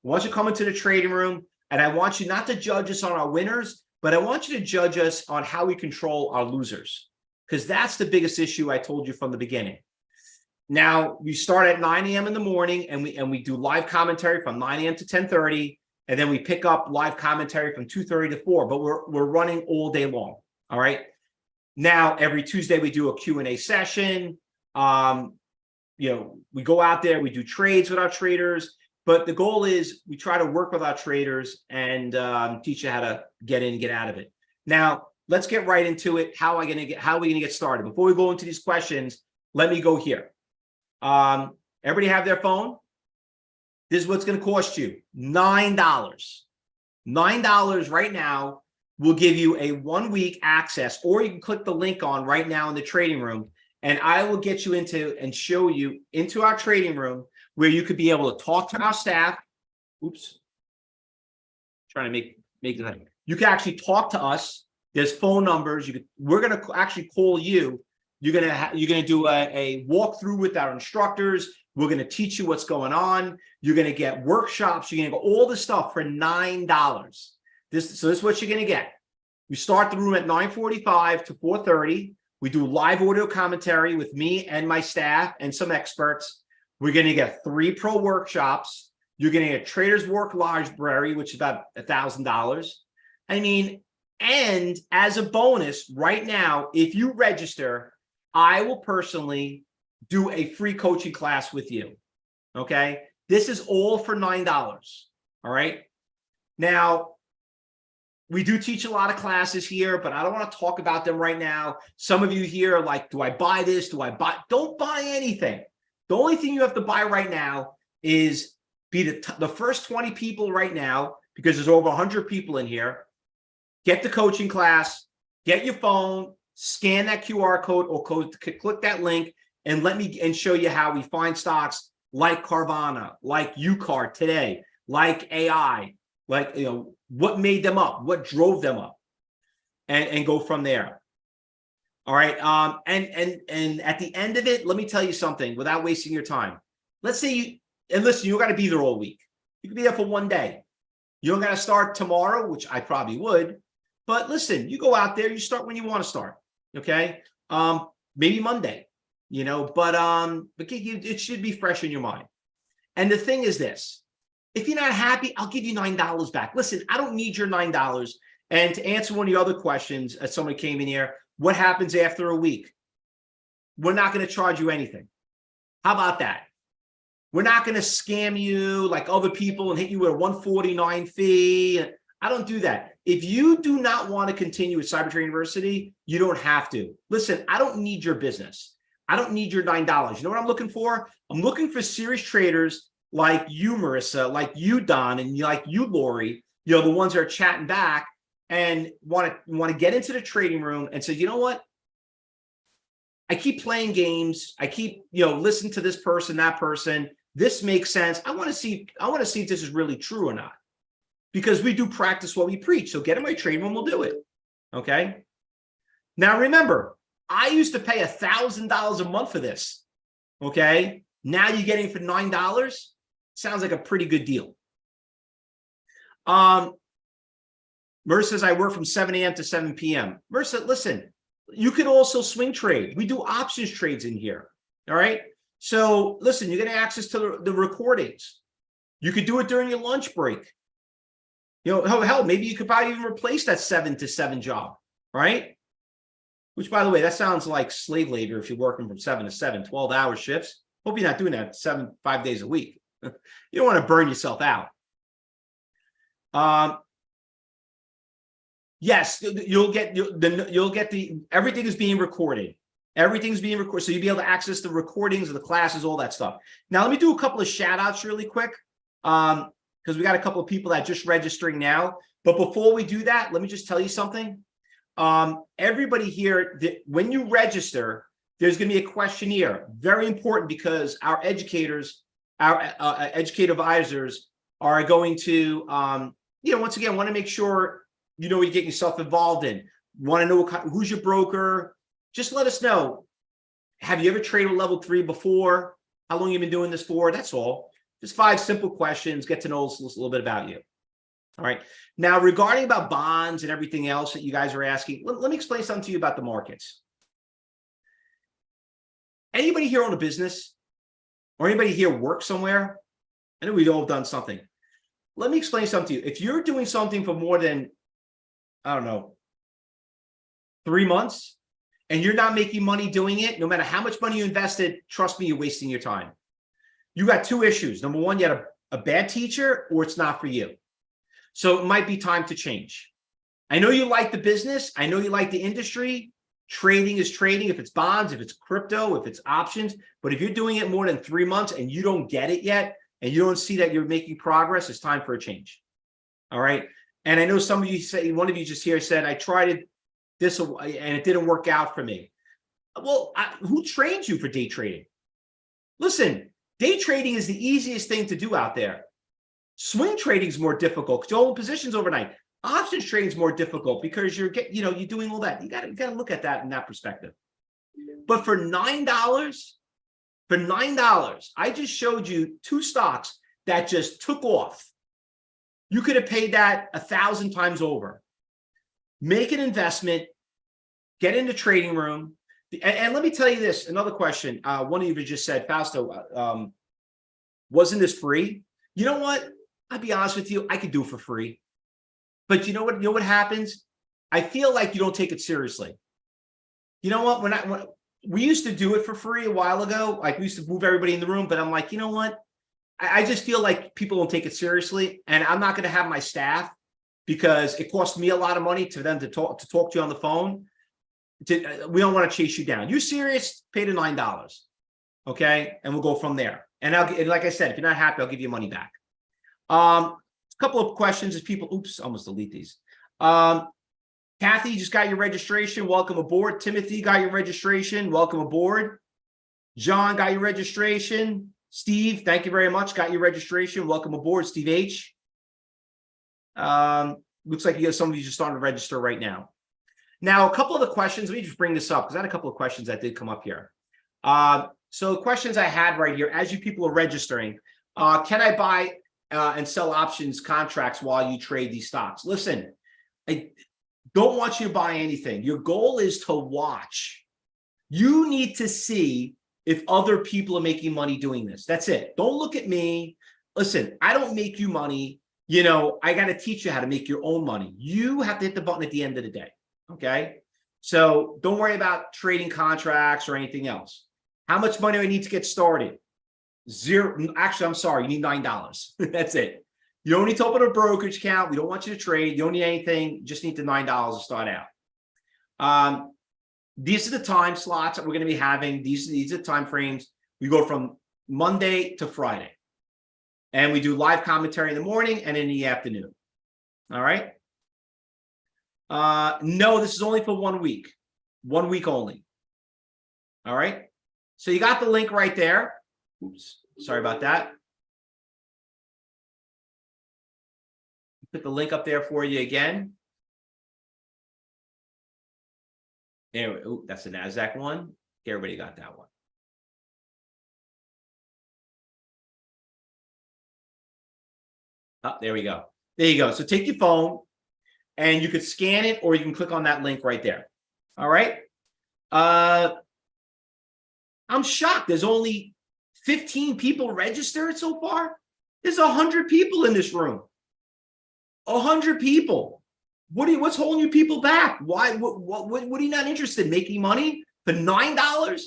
I want you to come into the trading room, and I want you not to judge us on our winners, but I want you to judge us on how we control our losers, because that's the biggest issue I told you from the beginning. Now, we start at 9 a.m. in the morning, and we do live commentary from 9 a.m. to 10:30, and then we pick up live commentary from 2:30 to 4, but we're running all day long, all right? Now, every Tuesday, we do a Q&A session. You know, we go out there, we do trades with our traders, but the goal is we try to work with our traders and teach you how to get in and get out of it. Now, let's get right into it. How are we going to get started? Before we go into these questions, let me go here. Everybody have their phone? This is what's going to cost you $9. $9 right now will give you a 1-week access, or you can click the link on right now in the trading room, and I will get you into and show you into our trading room where you could be able to talk to our staff. Oops. Trying to make it. You can actually talk to us. There's phone numbers. We're going to actually call you. You're going to do a walkthrough with our instructors. We're going to teach you what's going on. You're going to get workshops. You're going to get all this stuff for $9. This is what you're going to get. We start the room at 9:45 to 4:30. We do live audio commentary with me and my staff and some experts. We're going to get 3 pro workshops. You're going to get Traders Work Library, which is about $1,000. I mean, and as a bonus right now, if you register, I will personally do a free coaching class with you. Okay. This is all for $9. All right. Now, we do teach a lot of classes here, but I don't want to talk about them right now. Some of you here are like, do I buy this? Do I buy? Don't buy anything. The only thing you have to buy right now is be the first 20 people right now, because there's over 100 people in here. Get the coaching class, get your phone, scan that QR code or click that link, and show you how we find stocks like Carvana, like UCAR today, like AI, like, you know, what made them up, what drove them up, and go from there. All right. And at the end of it, let me tell you something without wasting your time. Let's say listen, you got to be there all week. You can be there for one day. You don't got to start tomorrow, which I probably would. But listen, you go out there, you start when you want to start. Okay. Maybe Monday, you know, but it should be fresh in your mind. And the thing is this, if you're not happy, I'll give you $9 back. Listen, I don't need your $9. And to answer one of the other questions, as somebody came in here, what happens after a week? We're not going to charge you anything. How about that? We're not going to scam you like other people and hit you with a $149 fee. I don't do that. If you do not want to continue with Cyber University, you don't have to. Listen, I don't need your business. I don't need your $9. You know what I'm looking for? I'm looking for serious traders like you, Marissa, like you, Don, and like you, Lori, you know, the ones that are chatting back and want to get into the trading room and say, you know what? I keep playing games. I keep, you know, listening to this person, that person. This makes sense. I want to see if this is really true or not, because we do practice what we preach. So get in my trading room, we'll do it. Okay. Now, remember, I used to pay $1,000 a month for this. Okay. Now you're getting it for $9. Sounds like a pretty good deal. Marissa says, I work from 7 a.m. to 7 p.m. Marissa, listen, you could also swing trade. We do options trades in here. All right. So listen, you're getting access to the recordings. You could do it during your lunch break. You know, hell, maybe you could probably even replace that 7 to 7 job, right? which, by the way, that sounds like slave labor if you're working from 7 to 7, 12-hour shifts. Hope you're not doing that 5 days a week. You don't want to burn yourself out. Yes, you'll get everything is being recorded. Everything's being recorded. So you'll be able to access the recordings of the classes, all that stuff. Now, let me do a couple of shout outs really quick. Because we got a couple of people that are just registering now. But before we do that, let me just tell you something. Everybody here, when you register, there's going to be a questionnaire. Very important, because our educators, our educative advisors are going to, once again, want to make sure you know what you're getting yourself involved in. Want to know who's your broker? Just let us know. Have you ever traded level 3 before? How long have you been doing this for? That's all. Just 5 simple questions. Get to know us a little bit about you. All right. Now, regarding about bonds and everything else that you guys are asking, let me explain something to you about the markets. Anybody here own a business? Or anybody here work somewhere? I know we've all done something. Let me explain something to you. If you're doing something for more than, I don't know, 3 months, and you're not making money doing it, no matter how much money you invested, trust me, you're wasting your time. You got 2 issues. Number one, you had a bad teacher, or it's not for you. So it might be time to change. I know you like the business. I know you like the industry. Trading is trading. If it's bonds, if it's crypto, if it's options. But if you're doing it more than 3 months and you don't get it yet, and you don't see that you're making progress, it's time for a change. All right. And I know some of you say, one of you just here said, I tried it this and it didn't work out for me. Well, who trained you for day trading? Listen, day trading is the easiest thing to do out there. Swing trading is more difficult because you hold positions overnight. Options trading is more difficult because you're doing all that. You got to look at that in that perspective. But for $9, I just showed you 2 stocks that just took off. You could have paid that 1,000 times over. Make an investment, get in the trading room. And let me tell you this, another question. One of you just said, Fausto, wasn't this free? You know what? I'll be honest with you, I could do it for free. But you know what happens? I feel like you don't take it seriously. You know what? When we used to do it for free a while ago, like we used to move everybody in the room, but I'm like, you know what? I just feel like people don't take it seriously, and I'm not going to have my staff, because it costs me a lot of money to them to talk to you on the phone. We don't want to chase you down. You serious? Pay the $9, okay? And we'll go from there. And like I said, if you're not happy, I'll give you money back. A couple of questions as people. Oops, almost delete these. Kathy, just got your registration. Welcome aboard. Timothy got your registration. Welcome aboard. John got your registration. Steve, thank you very much. Got your registration. Welcome aboard, Steve H. Looks like some of you just starting to register right now. Now, a couple of the questions, let me just bring this up because I had a couple of questions that did come up here. So the questions I had right here, as you people are registering, can I buy and sell options contracts while you trade these stocks? Listen, I don't want you to buy anything. Your goal is to watch. You need to see if other people are making money doing this. That's it. Don't look at me. Listen, I don't make you money. I got to teach you how to make your own money. You have to hit the button at the end of the day. Okay. So don't worry about trading contracts or anything else. How much money do I need to get started? $0. Actually, I'm sorry. You need $9. That's it. You don't need to open a brokerage account. We don't want you to trade. You don't need anything. You just need the $9 to start out. These are the time slots that we're going to be having. These are the time frames. We go from Monday to Friday. And we do live commentary in the morning and in the afternoon. All right. No, this is only for 1 week. 1 week only. All right. So you got the link right there. Oops. Sorry about that. Put the link up there for you again. There, ooh, that's the NASDAQ one. Everybody got that one. Oh, there we go. There you go. So take your phone and you could scan it, or you can click on that link right there. All right. I'm shocked. There's only 15 people registered so far. There's 100 people in this room. 100 people. What's holding you people back? Why? What are you not interested in? Making money for $9?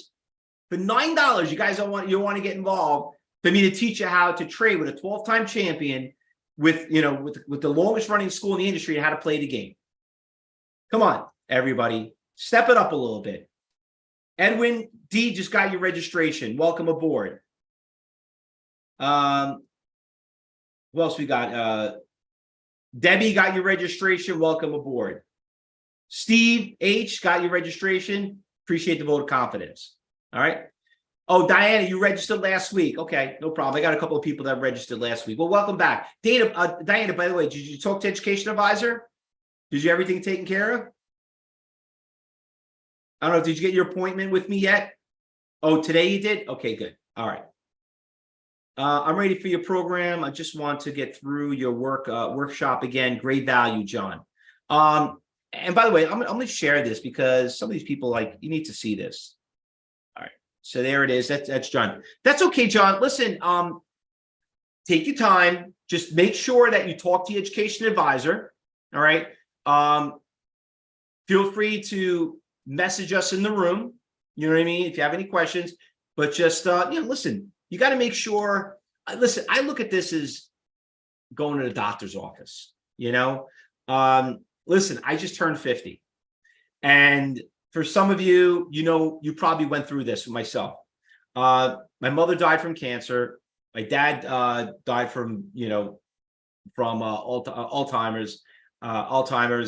For $9, you guys don't want to get involved for me to teach you how to trade with a 12-time champion with the longest running school in the industry and how to play the game. Come on, everybody, step it up a little bit. Edwin D just got your registration. Welcome aboard. Who else we got? Debbie got your registration. Welcome aboard. Steve H got your registration. Appreciate the vote of confidence. All right. Oh, Diana, you registered last week. Okay, no problem. I got a couple of people that registered last week. Well, welcome back. Diana, by the way, did you talk to Education Advisor? Did you have everything taken care of? I don't know. Did you get your appointment with me yet? Oh, today you did? Okay, good. All right. I'm ready for your program. I just want to get through your workshop again. Great value, John. And by the way, I'm going to share this because some of these people, you need to see this. All right. So there it is. That's John. That's okay, John. Listen, take your time. Just make sure that you talk to your education advisor. All right. Feel free to message us in the room. You know what I mean? If you have any questions, but just, listen, you got to make sure. Listen, I look at this as going to the doctor's office, listen, I just turned 50. And for some of you, you probably went through this with myself. My mother died from cancer. My dad died from Alzheimer's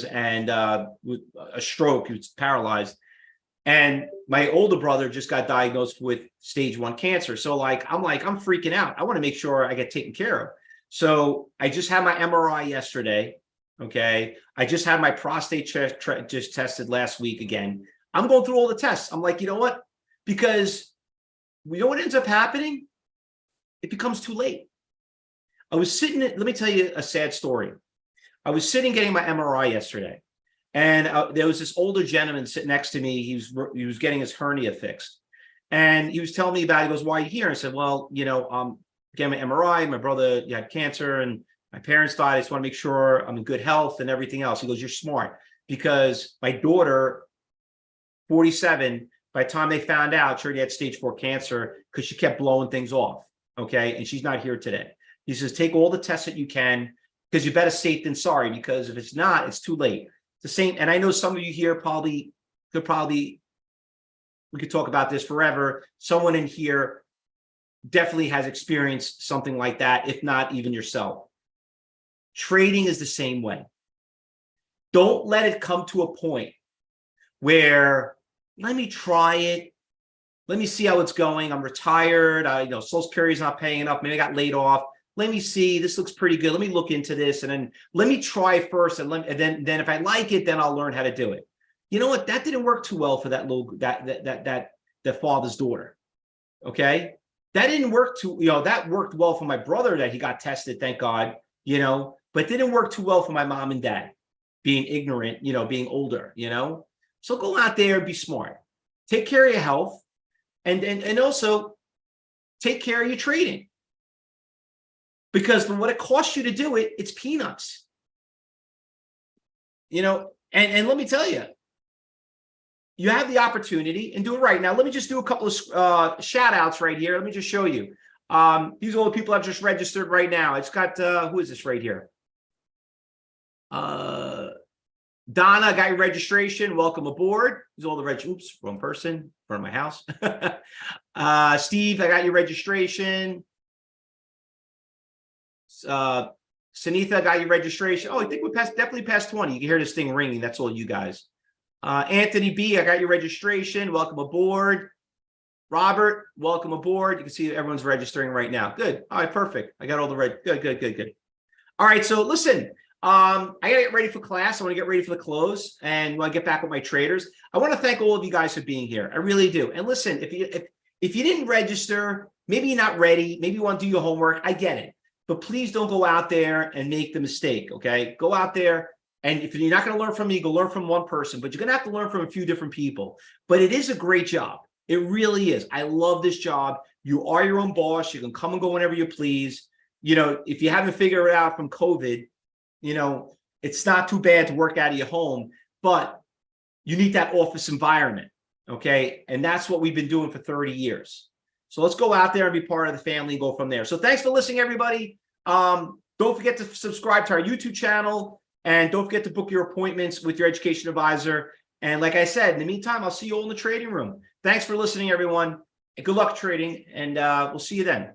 and with a stroke. He was paralyzed. And my older brother just got diagnosed with stage 1 cancer. So I'm freaking out. I want to make sure I get taken care of. So I just had my MRI yesterday. Okay. I just had my prostate just tested last week again. I'm going through all the tests. I'm like, you know what? Because you know what ends up happening? It becomes too late. I was sitting, let me tell you a sad story. I was sitting getting my MRI yesterday. And there was this older gentleman sitting next to me. He was getting his hernia fixed. And he was telling me about it. He goes, why are you here? I said, well, getting my MRI. My brother had cancer and my parents died. I just want to make sure I'm in good health and everything else. He goes, you're smart. Because my daughter, 47, by the time they found out, she already had stage 4 cancer because she kept blowing things off. Okay. And she's not here today. He says, take all the tests that you can because you're better safe than sorry. Because if it's not, it's too late. The same, and I know some of you here we could talk about this forever. Someone in here definitely has experienced something like that, if not even yourself. Trading is the same way. Don't let it come to a point where, let me try it. Let me see how it's going. I'm retired. Social Security is not paying enough. Maybe I got laid off. Let me see, this looks pretty good. Let me look into this and then let me try first. And then if I like it, then I'll learn how to do it. You know what? That didn't work too well for that father's daughter. Okay. That didn't work that worked well for my brother that he got tested, thank God, but didn't work too well for my mom and dad being ignorant, being older, So go out there and be smart. Take care of your health and also take care of your trading. Because for what it costs you to do it, it's peanuts. And let me tell you, you have the opportunity and do it right. Now, let me just do a couple of shout outs right here. Let me just show you. These are all the people I've just registered right now. It's got, who is this right here? Donna, got your registration. Welcome aboard. These are all the oops, wrong person in front of my house. Steve, I got your registration. Sanitha, got your registration. Oh, I think we definitely passed 20. You can hear this thing ringing. That's all you guys. Anthony B, I got your registration. Welcome aboard. Robert, welcome aboard. You can see everyone's registering right now. Good. All right, perfect. I got all the good. All right, so listen, I gotta get ready for class. I want to get ready for the close and when I get back with my traders. I want to thank all of you guys for being here. I really do. And listen, if you didn't register, maybe you're not ready, maybe you want to do your homework. I get it. But please don't go out there and make the mistake, okay? Go out there, and if you're not going to learn from me, go learn from one person, but you're going to have to learn from a few different people. But it is a great job. It really is. I love this job. You are your own boss. You can come and go whenever you please. If you haven't figured it out from COVID, It's not too bad to work out of your home, but you need that office environment, okay? And that's what we've been doing for 30 years. So let's go out there and be part of the family and go from there. So thanks for listening, everybody. Don't forget to subscribe to our YouTube channel, and don't forget to book your appointments with your education advisor. And like I said, in the meantime, I'll see you all in the trading room. Thanks for listening, everyone. And good luck trading, and we'll see you then.